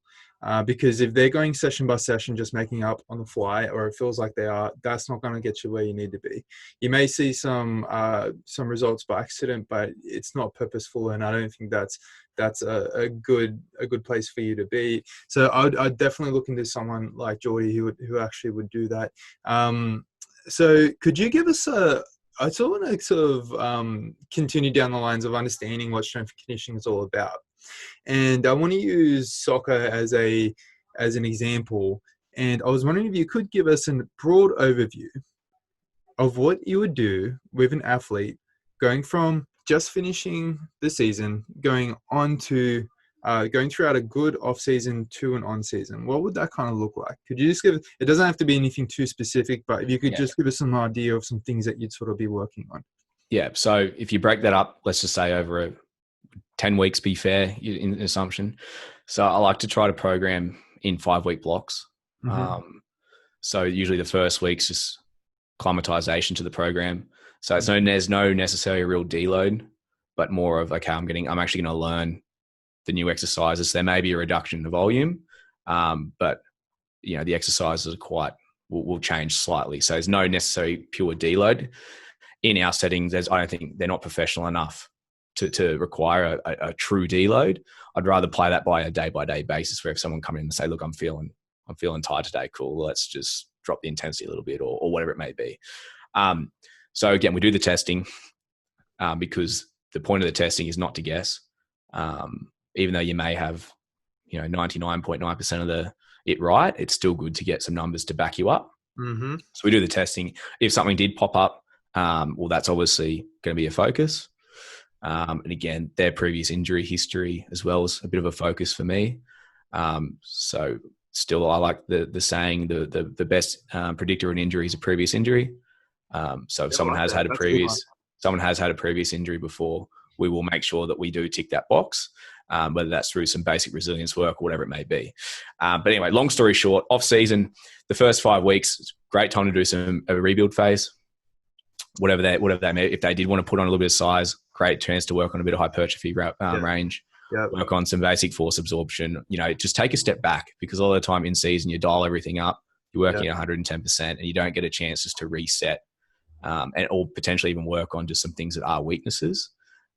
Because if they're going session by session, just making up on the fly, or it feels like they are, that's not going to get you where you need to be. You may see some results by accident, but it's not purposeful, and I don't think that's a good place for you to be. So I'd definitely look into someone like Jordi who actually would do that. So could you give us I sort want to continue down the lines of understanding what strength and conditioning is all about. And I want to use soccer as an example. And I was wondering if you could give us a broad overview of what you would do with an athlete going from just finishing the season, going on to going throughout a good off season to an on season. What would that kind of look like? Could you just it doesn't have to be anything too specific, but if you could just give us some idea of some things that you'd sort of be working on. Yeah. So if you break that up, let's just say over 10 weeks, be fair in assumption. So I like to try to program in 5-week blocks. Mm-hmm. So usually the first week's just acclimatization to the program. So there's no necessarily real deload, but more of, okay, I'm actually going to learn the new exercises. There may be a reduction in the volume, but the exercises are will change slightly. So there's no necessarily pure deload in our settings. I don't think they're not professional enough to require a true deload. I'd rather play that by a day-by-day basis, where if someone come in and say, look, I'm feeling tired today. Cool. Let's just drop the intensity a little bit or whatever it may be. So again, we do the testing because the point of the testing is not to guess. even though you may have, 99.9% of it right, it's still good to get some numbers to back you up. Mm-hmm. So we do the testing. If something did pop up, well, that's obviously going to be a focus. And again, their previous injury history as well is a bit of a focus for me. So still, I like the saying, the best predictor of an injury is a previous injury. So if someone has had a previous injury before, we will make sure that we do tick that box, whether that's through some basic resilience work or whatever it may be. But anyway, long story short, off season, the first 5 weeks, it's a great time to do a rebuild phase. Whatever they may, if they did want to put on a little bit of size, great chance to work on a bit of hypertrophy range, work on some basic force absorption. Just take a step back, because all the time in season you dial everything up, you're working at 110%, and you don't get a chance just to reset or potentially even work on just some things that are weaknesses.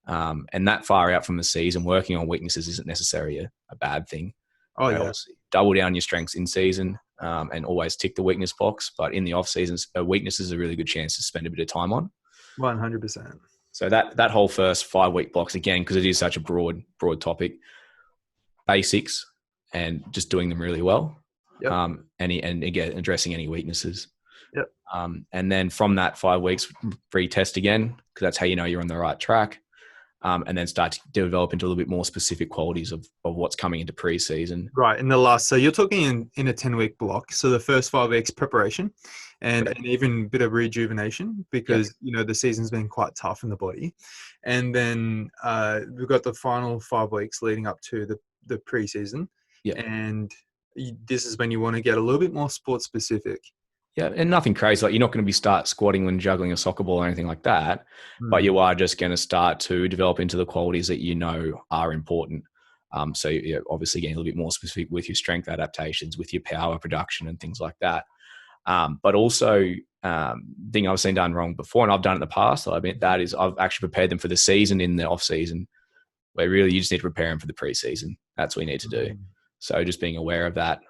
And that far out from the season, working on weaknesses isn't necessarily a bad thing. Obviously, double down your strengths in season and always tick the weakness box. But in the off seasons, a weakness is a really good chance to spend a bit of time on. 100%. So that whole first 5 week blocks, again, because it is such a broad topic, basics and just doing them really well. And again, addressing any weaknesses. And then from that 5 weeks, retest again, because that's how you know you're on the right track. And then start to develop into a little bit more specific qualities of what's coming into pre-season. Right. So you're talking in a 10-week block. So the first 5 weeks preparation and even a bit of rejuvenation, because, the season's been quite tough in the body. And then we've got the final 5 weeks leading up to the pre-season. And this is when you want to get a little bit more sports specific. Yeah, and nothing crazy. Like, you're not going to be start squatting when juggling a soccer ball or anything like that, but you are just going to start to develop into the qualities that you know are important. So you're obviously getting a little bit more specific with your strength adaptations, with your power production and things like that. But also, thing I've seen done wrong before, and I've done it in the past, I admit that, is I've actually prepared them for the season in the off season, where really you just need to prepare them for the pre-season. That's what you need to do. So just being aware of that.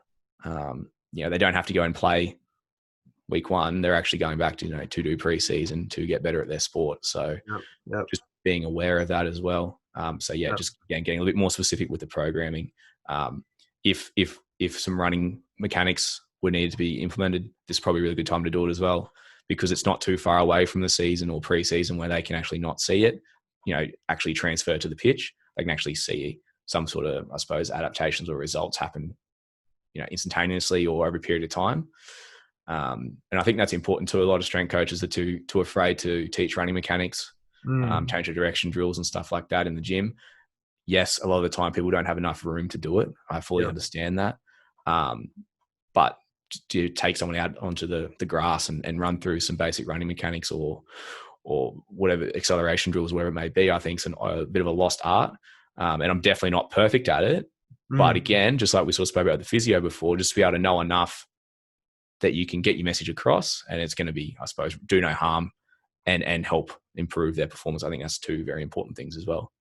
They don't have to go and play week 1, they're actually going back to do pre-season to get better at their sport. So just being aware of that as well. Just getting a little bit more specific with the programming. If some running mechanics would need to be implemented, this is probably a really good time to do it as well, because it's not too far away from the season or pre-season where they can actually not see it, actually transfer to the pitch. They can actually see some sort of, I suppose, adaptations or results happen, instantaneously or over a period of time. And I think that's important to a lot of strength coaches that are too afraid to teach running mechanics, change of direction drills and stuff like that in the gym. Yes, a lot of the time people don't have enough room to do it. I fully understand that. But to take someone out onto the grass and run through some basic running mechanics or whatever acceleration drills, whatever it may be, I think it's a bit of a lost art. And I'm definitely not perfect at it. But again, just like we sort of spoke about the physio before, just to be able to know enough that you can get your message across, and it's going to be, I suppose, do no harm and help improve their performance. I think that's 2 very important things as well.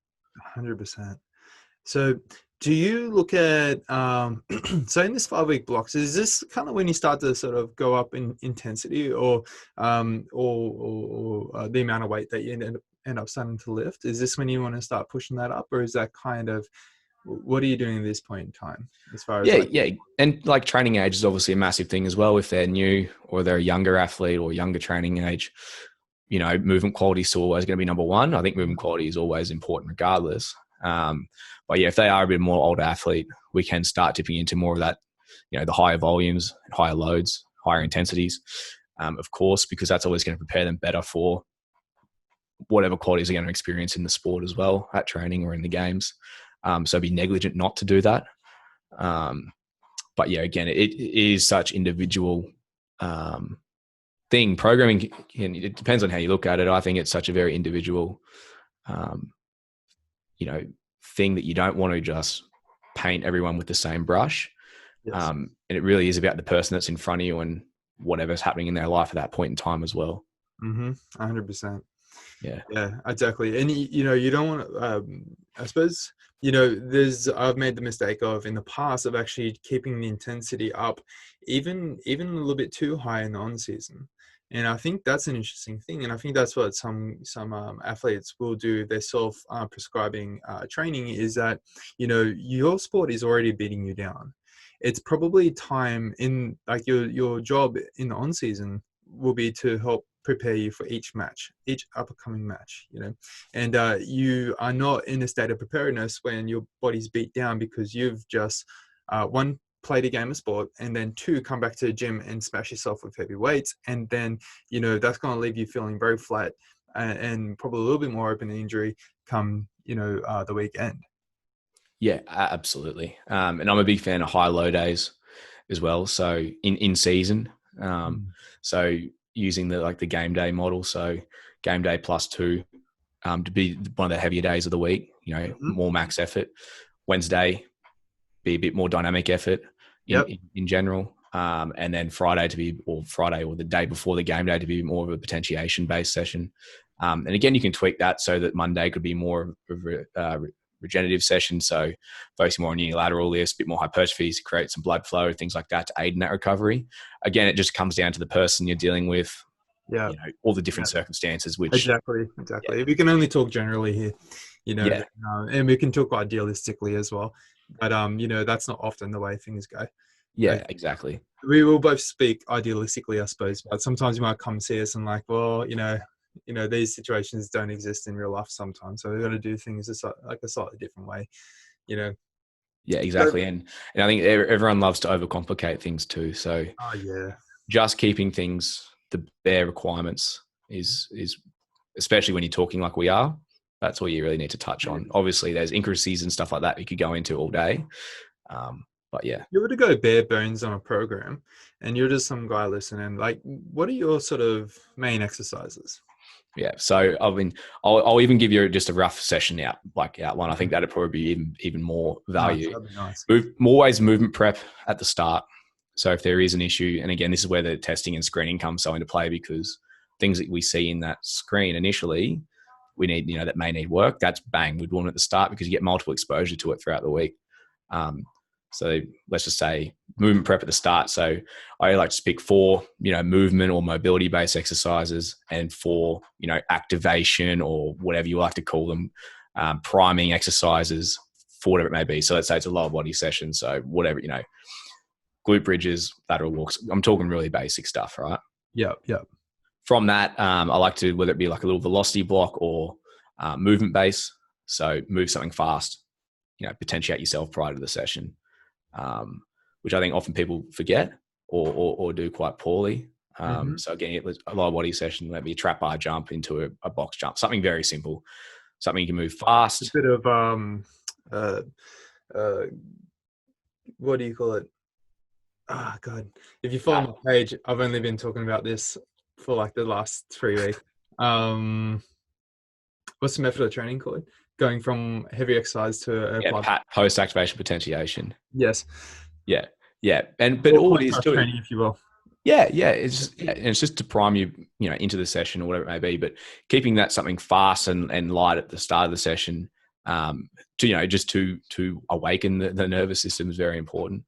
100%. So do you look at, so in this 5 week blocks, is this kind of when you start to sort of go up in intensity or the amount of weight that you end up starting to lift? Is this when you want to start pushing that up, or is that kind of, what are you doing at this point in time as far as and like training age is obviously a massive thing as well. If they're new or they're a younger athlete or younger training age, movement quality is still always going to be number 1. I think movement quality is always important regardless. But if they are a bit more older athlete, we can start dipping into more of that, the higher volumes, higher loads, higher intensities, of course, because that's always going to prepare them better for whatever qualities they're going to experience in the sport as well, at training or in the games. So be negligent not to do that. But again, it is such individual thing. Programming, it depends on how you look at it. I think it's such a very individual, thing that you don't want to just paint everyone with the same brush. And it really is about the person that's in front of you and whatever's happening in their life at that point in time as well. 100%. Yeah, exactly. And you don't want to, I suppose, I've made the mistake of in the past of actually keeping the intensity up, even a little bit too high in the on season. And I think that's an interesting thing. And I think that's what some athletes will do. They're self prescribing training is that, your sport is already beating you down. It's probably time in like your job in the on season will be to help prepare you for each match, each upcoming match, and you are not in a state of preparedness when your body's beat down because you've just one played a game of sport, and then two, come back to the gym and smash yourself with heavy weights, and then that's going to leave you feeling very flat and probably a little bit more open to injury come the weekend. Yeah, absolutely. And I'm a big fan of high-low days as well. So in season, so using the game day model, so game day plus 2 to be one of the heavier days of the week. More max effort. Wednesday be a bit more dynamic effort in general, and then Friday or the day before the game day to be more of a potentiation based session. And again, you can tweak that so that Monday could be more of a regenerative session, so focusing more on unilateral lifts, a bit more hypertrophy to create some blood flow, things like that to aid in that recovery. Again, it just comes down to the person you're dealing with, all the different circumstances. Which exactly. We can only talk generally here, and we can talk idealistically as well. But that's not often the way things go. Yeah, exactly. We will both speak idealistically, I suppose, but sometimes you might come see us and like, well, these situations don't exist in real life sometimes, so we've got to do things a slightly different way. Yeah, exactly. So, and I think everyone loves to overcomplicate things too. So just keeping things the bare requirements is especially when you're talking like we are, that's all you really need to touch on. Obviously there's intricacies and stuff like that you could go into all day. But yeah, you were to go bare bones on a program and you're just some guy listening, like, what are your sort of main exercises? Yeah, so I'll even give you just a rough session outline. I think that'd probably be even more value. That'd be nice. Always movement prep at the start. So if there is an issue, and again, this is where the testing and screening comes so into play, because things that we see in that screen initially, we need, that may need work. That's bang, we'd want it at the start because you get multiple exposure to it throughout the week. So let's just say movement prep at the start. So I like to pick 4, movement or mobility based exercises, and 4, activation or whatever you like to call them, priming exercises for whatever it may be. So let's say it's a lower body session. So whatever, glute bridges, lateral walks. I'm talking really basic stuff, right? Yeah. From that, I like to, whether it be like a little velocity block or movement base. So move something fast, potentiate yourself prior to the session, which I think often people forget or do quite poorly. So again, a lower body session, maybe a trap bar jump into a box jump, something very simple, something you can move fast. A bit of, what do you call it? Oh, God. If you follow my page, I've only been talking about this for like the last 3 weeks. What's the method of training called? Going from heavy exercise to post-activation potentiation. Yes. Yeah. But all it is too, training, if you will. Yeah. It's just to prime you, into the session or whatever it may be. But keeping that something fast and light at the start of the session, just to awaken the nervous system is very important.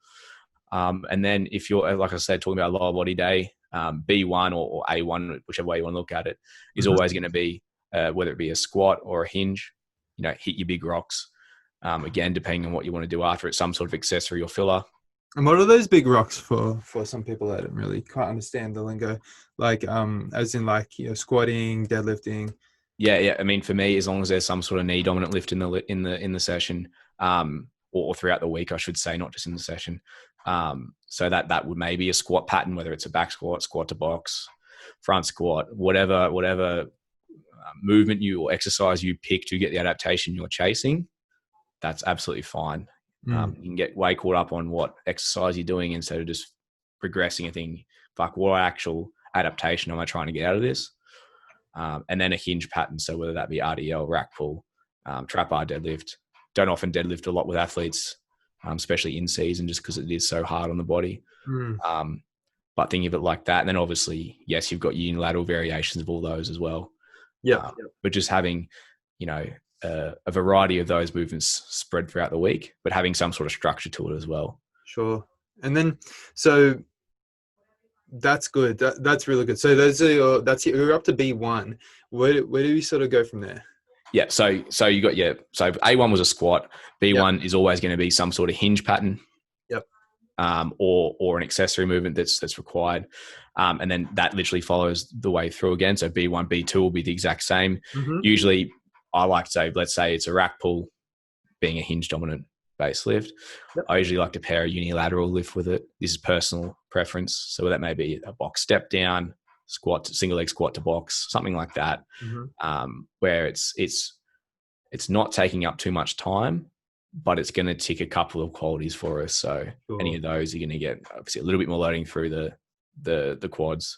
And then if you're, like I said, talking about a lower body day, B1 or A1, whichever way you want to look at it, is always going to be, whether it be a squat or a hinge, hit your big rocks. Again, depending on what you want to do after it, some sort of accessory or filler. And what are those big rocks for some people that don't really quite understand the lingo? Like, as in like, squatting, deadlifting. Yeah. I mean, for me, as long as there's some sort of knee dominant lift in the session, or throughout the week, I should say, not just in the session. So that would maybe a squat pattern, whether it's a back squat, squat to box, front squat, whatever movement or exercise you pick to get the adaptation you're chasing, that's absolutely fine. You can get way caught up on what exercise you're doing instead of just progressing and thinking, fuck, what actual adaptation am I trying to get out of this? And then a hinge pattern. So whether that be RDL, rack pull, trap bar deadlift. Don't often deadlift a lot with athletes, especially in season, just because it is so hard on the body. But think of it like that. And then obviously, yes, you've got unilateral variations of all those as well. But just having, a variety of those movements spread throughout the week, but having some sort of structure to it as well. Sure. And then, so That's good. That's really good. So those are you're up to B1. Where do we sort of go from there? Yeah. So you got so A1 was a squat. Yep. B1 is always going to be some sort of hinge pattern. Yep. Or an accessory movement that's required. And then that literally follows the way through again. So B1, B2 will be the exact same. Mm-hmm. Usually I like to say, let's say it's a rack pull being a hinge dominant base lift. Yep. I usually like to pair a unilateral lift with it. This is personal preference. So that may be a box step down, squat, single leg squat to box, something like that, where it's not taking up too much time, but it's going to tick a couple of qualities for us. So any of those, you're going to get obviously a little bit more loading through the quads,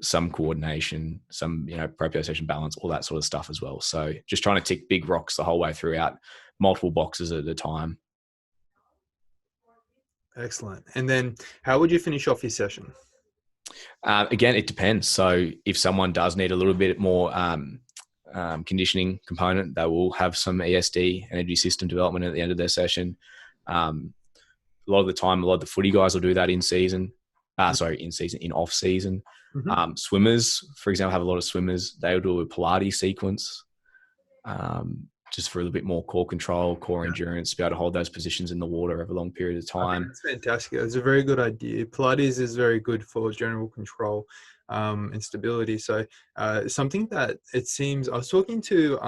some coordination, some proprioception balance, all that sort of stuff as well. So just trying to tick big rocks the whole way throughout, multiple boxes at a time. Excellent. And then how would you finish off your session? Again, it depends. So if someone does need a little bit more conditioning component, they will have some ESD, energy system development, at the end of their session. A lot of the time, a lot of the footy guys will do that in season. In off season. Swimmers, for example, have a lot of swimmers. They'll do a Pilates sequence, just for a little bit more core control, core endurance, be able to hold those positions in the water over a long period of time. That's fantastic. It's a very good idea. Pilates is very good for general control and stability. So something that it seems, I was talking to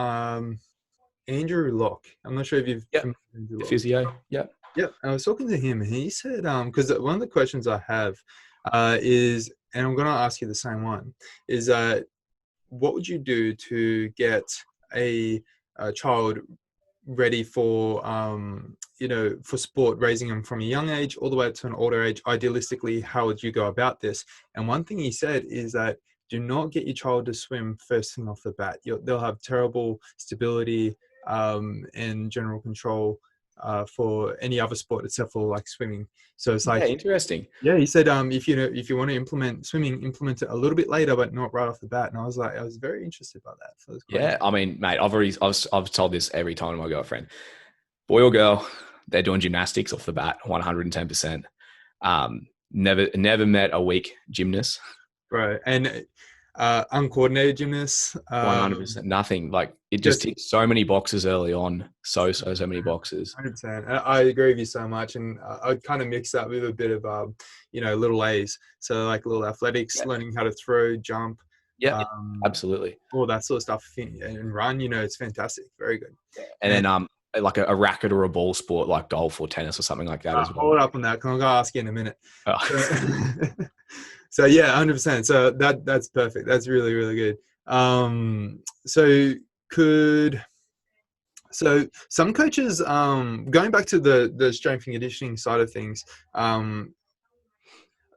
Andrew Locke. I'm not sure if you've the physio. Yep. Yeah, I was talking to him and he said, because one of the questions I have is, and I'm going to ask you the same one, is what would you do to get a child ready for, for sport, raising them from a young age all the way to an older age? Idealistically, how would you go about this? And one thing he said is that do not get your child to swim first thing off the bat. They'll have terrible stability and general control for any other sport except for like swimming. So it's like, interesting. Yeah, he said if you want to implement swimming, implement it a little bit later, but not right off the bat. And I was very interested by that. So yeah, I mean, mate, I've told this every time to my girlfriend, boy or girl, they're doing gymnastics off the bat, 110%. Never met a weak gymnast. Right, and uncoordinated gymnasts. 100%, nothing. Like it just ticks so many boxes early on. So many boxes. 100%. I agree with you so much, and I'd kind of mix that with a bit of little A's. So like little athletics, learning how to throw, jump. Yeah, absolutely. All that sort of stuff and run. It's fantastic. Very good. And then like a racket or a ball sport like golf or tennis or something like that as well. Hold up on that, because I'm going to ask you in a minute. Oh. So yeah, 100%. So that's perfect. That's really, really good. So some coaches, going back to the strength and conditioning side of things,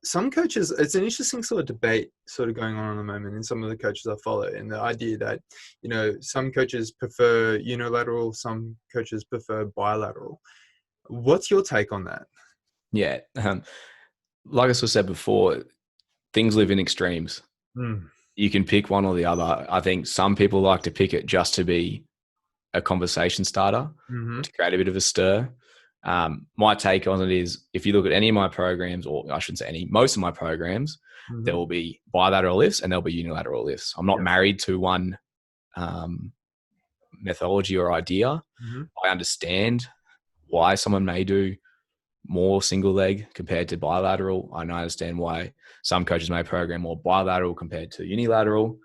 some coaches, it's an interesting sort of debate sort of going on at the moment in some of the coaches I follow, and the idea that, some coaches prefer unilateral, some coaches prefer bilateral. What's your take on that? Yeah. Like I sort of said before, things live in extremes. You can pick one or the other. I think some people like to pick it just to be a conversation starter, to create a bit of a stir. My take on it is, if you look at any of my programs, or I shouldn't say any, most of my programs, there will be bilateral lifts and there'll be unilateral lifts. I'm not married to one methodology or idea. I understand why someone may do more single leg compared to bilateral. I understand why some coaches may program more bilateral compared to unilateral.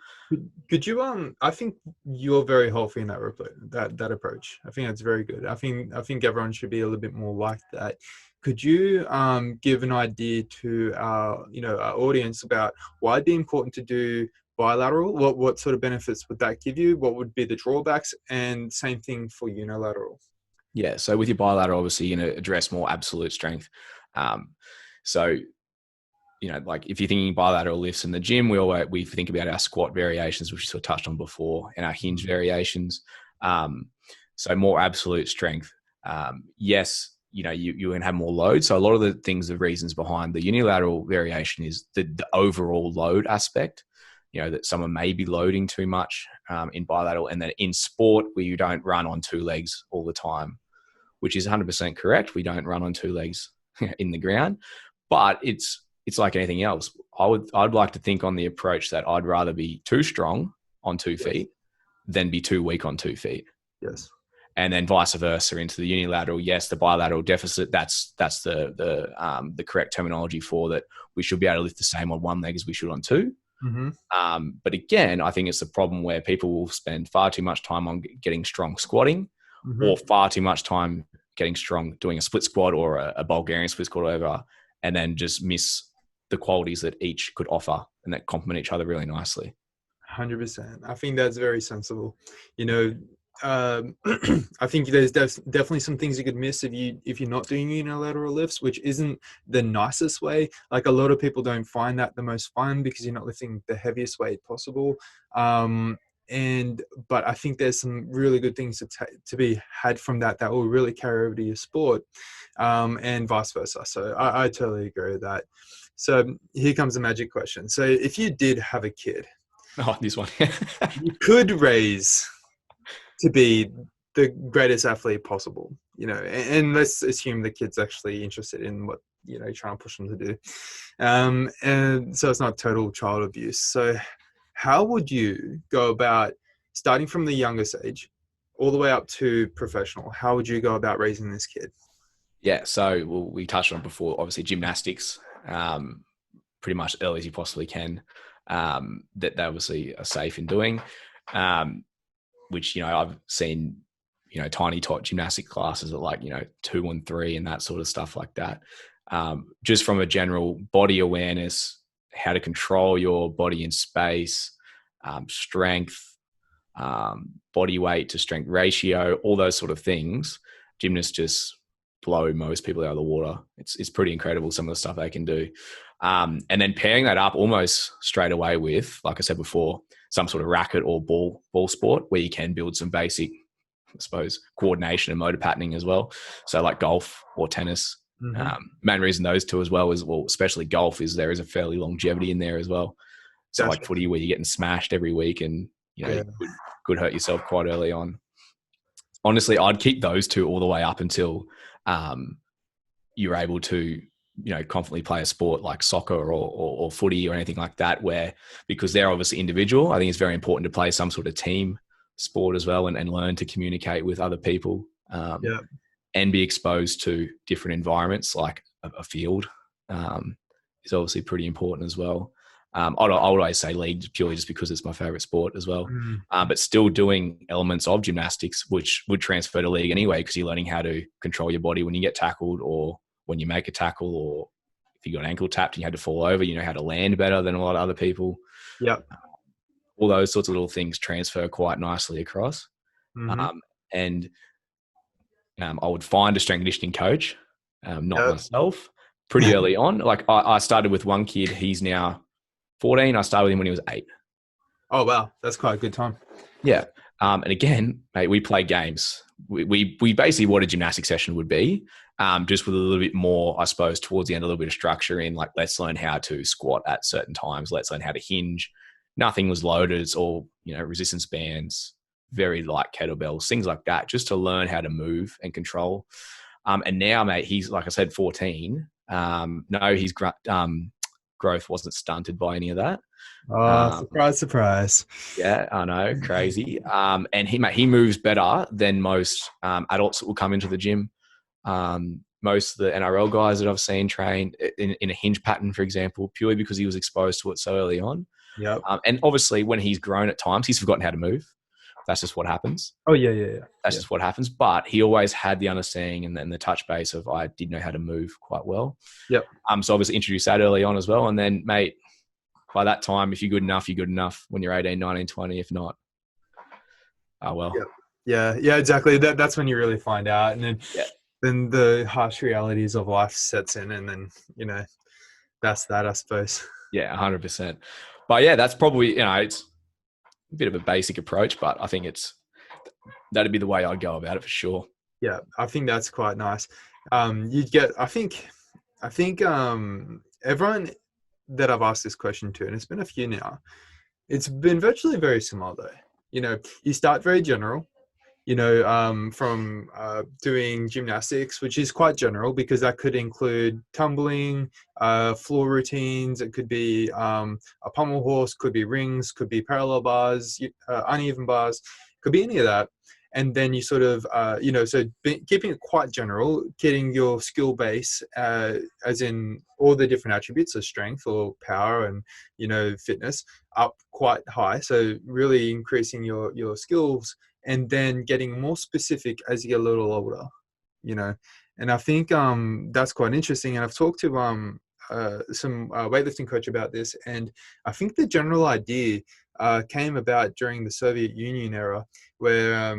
Could you I think you're very healthy in that approach. I think that's very good. I think everyone should be a little bit more like that. Could you give an idea to our audience about why it'd be important to do bilateral? What sort of benefits would that give you? What would be the drawbacks? And same thing for unilateral. Yeah. So with your bilateral, obviously, you're going to address more absolute strength. So, like if you're thinking bilateral lifts in the gym, we think about our squat variations, which we sort of touched on before, and our hinge variations. So more absolute strength. Yes, you can have more load. So a lot of the reasons behind the unilateral variation is the overall load aspect. That someone may be loading too much in bilateral, and then in sport where you don't run on two legs all the time, which is 100% correct. We don't run on two legs in the ground, but it's it's like anything else. I'd like to think on the approach that I'd rather be too strong on 2 feet than be too weak on 2 feet. Yes. And then vice versa into the unilateral. Yes, the bilateral deficit. That's the correct terminology for that. We should be able to lift the same on one leg as we should on two. Mm-hmm. But again, I think it's the problem where people will spend far too much time on getting strong squatting, Mm-hmm. or far too much time getting strong doing a split squat or a Bulgarian split squat or whatever, and then just miss the qualities that each could offer and that complement each other really nicely. 100%. I think that's very sensible. You know, I think there's definitely some things you could miss if you're not doing unilateral lifts, which isn't the nicest way. Like, a lot of people don't find that the most fun because you're not lifting the heaviest weight possible. But I think there's some really good things to be had from that will really carry over to your sport, and vice versa. So I totally agree with that. So here comes the magic question. So if you did have a kid, This one. you could raise to be the greatest athlete possible, you know, and let's assume the kid's actually interested in what, you know, you're trying to push them to do. And so it's not total child abuse. So how would you go about, starting from the youngest age all the way up to professional, how would you go about raising this kid? Yeah, so we touched on before, obviously gymnastics, pretty much early as you possibly can, that they obviously are safe in doing, which, you know, I've seen, you know, tiny tot gymnastic classes at like, you know, 2 and 3 and that sort of stuff like that. Just from a general body awareness, how to control your body in space, strength, body weight to strength ratio, all those sort of things, gymnasts just blow most people out of the water. It's pretty incredible, some of the stuff they can do. And then pairing that up almost straight away with, like I said before, some sort of racket or ball sport where you can build some basic, I suppose, coordination and motor patterning as well. So like golf or tennis. Main reason those two as well is, well, especially golf, is there is a fairly longevity in there as well. So Gotcha. like footy, where you're getting smashed every week and, you know, you could hurt yourself quite early on. Honestly, I'd keep those two all the way up until you're able to, you know, confidently play a sport like soccer or footy or anything like that, where, because they're obviously individual, I think it's very important to play some sort of team sport as well, and learn to communicate with other people, and be exposed to different environments, like a field is obviously pretty important as well. I would always say league, purely just because it's my favorite sport as well. But still doing elements of gymnastics, which would transfer to league anyway, because you're learning how to control your body when you get tackled, or when you make a tackle, or if you got ankle tapped and you had to fall over, you know how to land better than a lot of other people. All those sorts of little things transfer quite nicely across. And I would find a strength conditioning coach, not myself, pretty early on. Like I started with one kid, he's now 14. I started with him when he was 8. Oh, wow. That's quite a good time. Yeah. And again, mate, we play games. We basically what a gymnastic session would be, just with a little bit more, I suppose, towards the end, a little bit of structure in, like, let's learn how to squat at certain times. Let's learn how to hinge. Nothing was loaded. It's all, you know, resistance bands, very light kettlebells, things like that, just to learn how to move and control. And now, mate, he's, like I said, 14. No, his growth wasn't stunted by any of that. Surprise. Yeah, I know, crazy. And he moves better than most adults that will come into the gym. Most of the NRL guys that I've seen train in a hinge pattern, for example, purely because he was exposed to it so early on. And obviously, when he's grown at times, he's forgotten how to move. That's just what happens. That's just what happens. But he always had the understanding and then the touch base of, I did know how to move quite well. So obviously introduced that early on as well. And then, mate, by that time, if you're good enough, you're good enough. When you're 18, 19, 20, if not, oh well. Yeah, exactly. That's when you really find out. And then the harsh realities of life sets in, and then, you know, that's that, I suppose. Yeah, 100%. But yeah, that's probably, you know, it's a bit of a basic approach, but I think that'd be the way I'd go about it for sure. Yeah, I think that's quite nice. You'd get, I think everyone that I've asked this question to, and it's been a few now, it's been virtually very similar though. You know, you start very general, from doing gymnastics, which is quite general because that could include tumbling, floor routines. It could be a pommel horse, could be rings, could be parallel bars, uneven bars, could be any of that. And then you sort of, keeping it quite general, getting your skill base, as in all the different attributes of strength or power and, fitness up quite high. So really increasing your skills and then getting more specific as you get a little older, you know. And I think that's quite interesting. And I've talked to some weightlifting coach about this, and I think the general idea came about during the Soviet Union era, where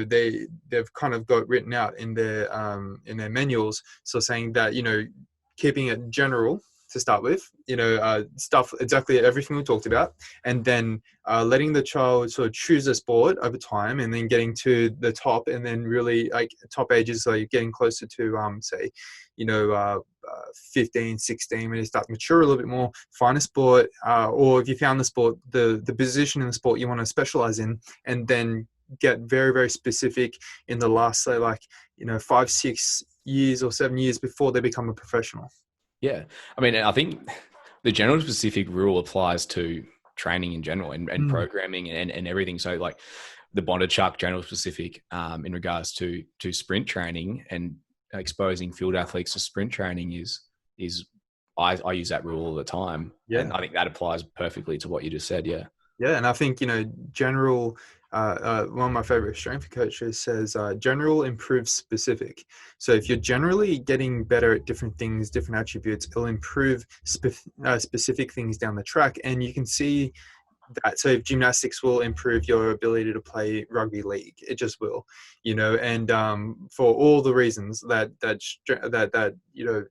they've kind of got written out in their manuals, so saying that keeping it general to start with, stuff exactly everything we talked about, and then letting the child sort of choose a sport over time, and then getting to the top, and then really like top ages, like getting closer to say, 15, 16, when you start to mature a little bit more, find a sport, or if you found the sport, the position in the sport you want to specialize in, and then get very, very specific in the last, say, 5-6 years or 7 years before they become a professional. Yeah. I mean, I think the general specific rule applies to training in general and programming and everything. So like the Bondarchuk general specific in regards to sprint training and exposing field athletes to sprint training is I use that rule all the time. Yeah. And I think that applies perfectly to what you just said. Yeah. Yeah. And I think, general, one of my favorite strength coaches says, general improves specific. So if you're generally getting better at different things, different attributes, it'll improve specific things down the track. And you can see that. So if gymnastics will improve your ability to play rugby league, it just will, and for all the reasons that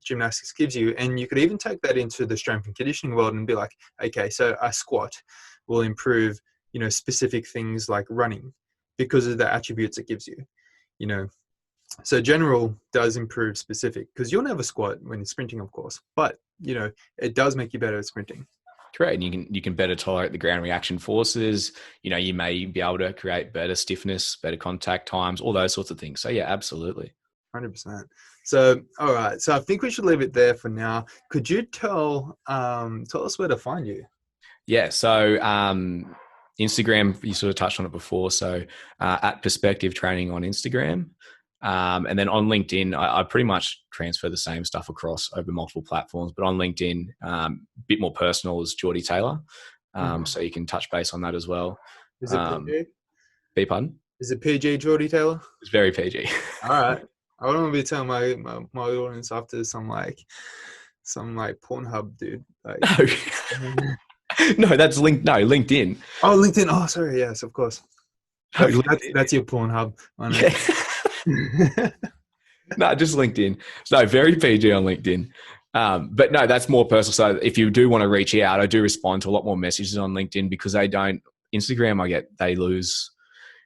gymnastics gives you. And you could even take that into the strength and conditioning world and be like, okay, so a squat will improve, specific things like running because of the attributes it gives you. So general does improve specific, because you'll never squat when you're sprinting, of course, but it does make you better at sprinting. Correct. And you can better tolerate the ground reaction forces. You may be able to create better stiffness, better contact times, all those sorts of things. So yeah, absolutely. 100%. So, all right. So I think we should leave it there for now. Could you tell us where to find you? Yeah. So Instagram, you sort of touched on it before. So at Perspective Training on Instagram. And then on LinkedIn, I pretty much transfer the same stuff across over multiple platforms. But on LinkedIn, a bit more personal is Jordi Taylor. So you can touch base on that as well. Is it PG? Beg pardon? Is it PG Jordi Taylor? It's very PG. All right. I don't want to be telling my audience after some Pornhub dude. No, that's LinkedIn. Oh, LinkedIn. Oh, sorry. Yes, of course. No, that's your Pornhub. Yeah. No, just LinkedIn. So very PG on LinkedIn. But no, that's more personal. So if you do want to reach out, I do respond to a lot more messages on LinkedIn, because Instagram,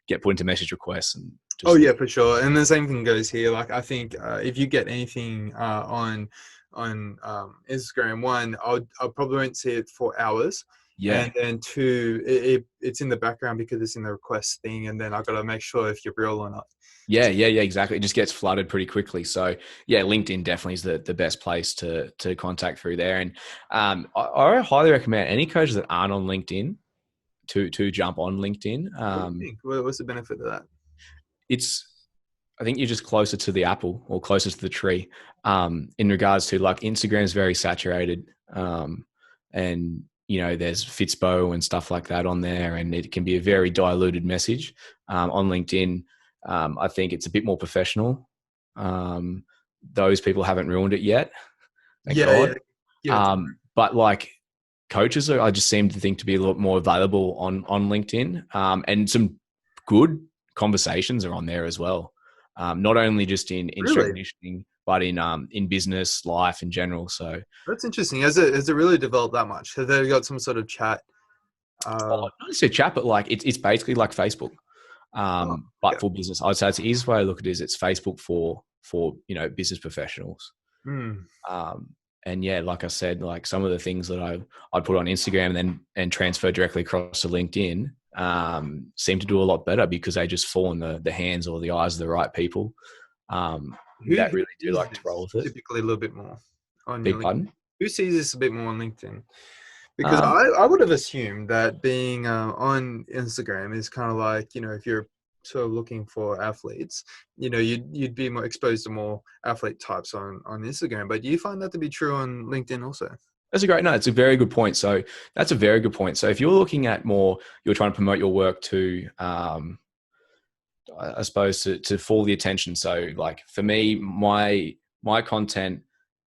get put into message requests and oh yeah, for sure. And the same thing goes here. Like, I think if you get anything on Instagram, one, I probably won't see it for hours. Yeah. And then two, it's in the background because it's in the request thing, and then I've got to make sure if you're real or not. Yeah, exactly. It just gets flooded pretty quickly. So yeah, LinkedIn definitely is the best place to contact through there. And I highly recommend any coaches that aren't on LinkedIn to jump on LinkedIn. What do you think? What's the benefit of that? I think you're just closer to the apple or closer to the tree, in regards to, like, Instagram is very saturated. And there's Fitspo and stuff like that on there, and it can be a very diluted message. On LinkedIn, I think it's a bit more professional. Those people haven't ruined it yet. Thank God. Yeah. But like coaches I just seem to think to be a lot more available on LinkedIn. And some good conversations are on there as well. Not only just in Really? strength conditioning, but in business, life in general. So that's interesting. Has it really developed that much? Have they got some sort of chat? not necessarily chat, but like it's basically like Facebook. But for business, I'd say it's the easiest way to look at it is it's Facebook for business professionals. And yeah, like I said, like some of the things that I put on Instagram and transfer directly across to LinkedIn, seem to do a lot better because they just fall in the hands or the eyes of the right people that Who really do sees like to roll this with it. typically a little bit more on Big your LinkedIn? pardon? Who sees this a bit more on LinkedIn? Because Um, I would have assumed that being on Instagram is kind of like, if you're sort of looking for athletes, you'd be more exposed to more athlete types on Instagram. But do you find that to be true on LinkedIn also? It's a very good point. So that's a very good point. So if you're looking at more, you're trying to promote your work to, I suppose to fall the attention. So like for me, my content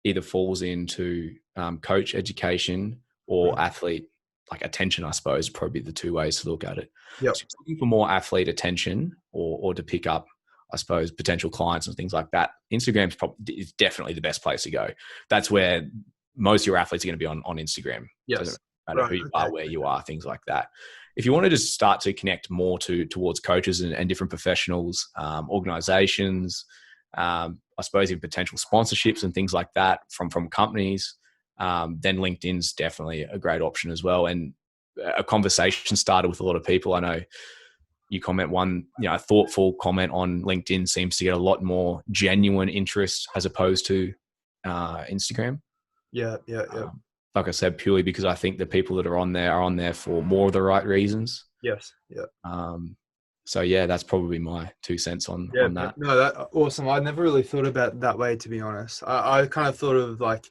either falls into coach education or Mhm. athlete like attention, I suppose, probably the two ways to look at it. Yep. So if you're looking for more athlete attention or to pick up, I suppose, potential clients and things like that, Instagram is definitely the best place to go. That's where most of your athletes are going to be on Instagram. Yes. Doesn't matter Right. who you Okay. are, where you are, things like that. If you want to just start to connect more towards coaches and different professionals, organizations, I suppose even potential sponsorships and things like that from companies, then LinkedIn's definitely a great option as well. And a conversation started with a lot of people. I know you comment one, a thoughtful comment on LinkedIn seems to get a lot more genuine interest as opposed to Instagram. Yeah. Yeah. Yeah. Like I said, purely because I think the people that are on there for more of the right reasons. Yes. Yeah. So yeah, that's probably my 2 cents on that. No, that awesome. I never really thought about it that way, to be honest. I kind of thought of like,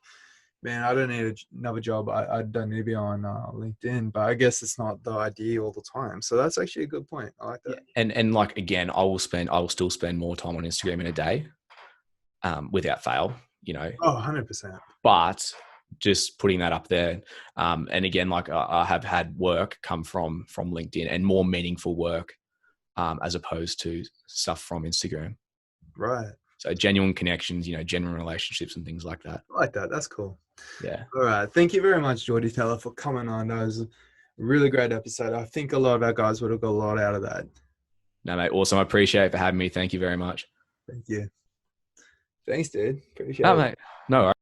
man, I don't need another job. I don't need to be on LinkedIn, but I guess it's not the idea all the time. So that's actually a good point. I like Yeah. that. And like, again, I will still spend more time on Instagram in a day, without fail, Oh, 100%. but just putting that up there. And again, like I have had work come from LinkedIn and more meaningful work, as opposed to stuff from Instagram. Right. So genuine connections, genuine relationships and things like that. I like that. That's cool. Yeah. All right. Thank you very much, Jordi Teller, for coming on. That was a really great episode. I think a lot of our guys would have got a lot out of that. No, mate. Awesome. I appreciate it for having me. Thank you very much. Thank you. Thanks, dude. Appreciate No, it. mate. No.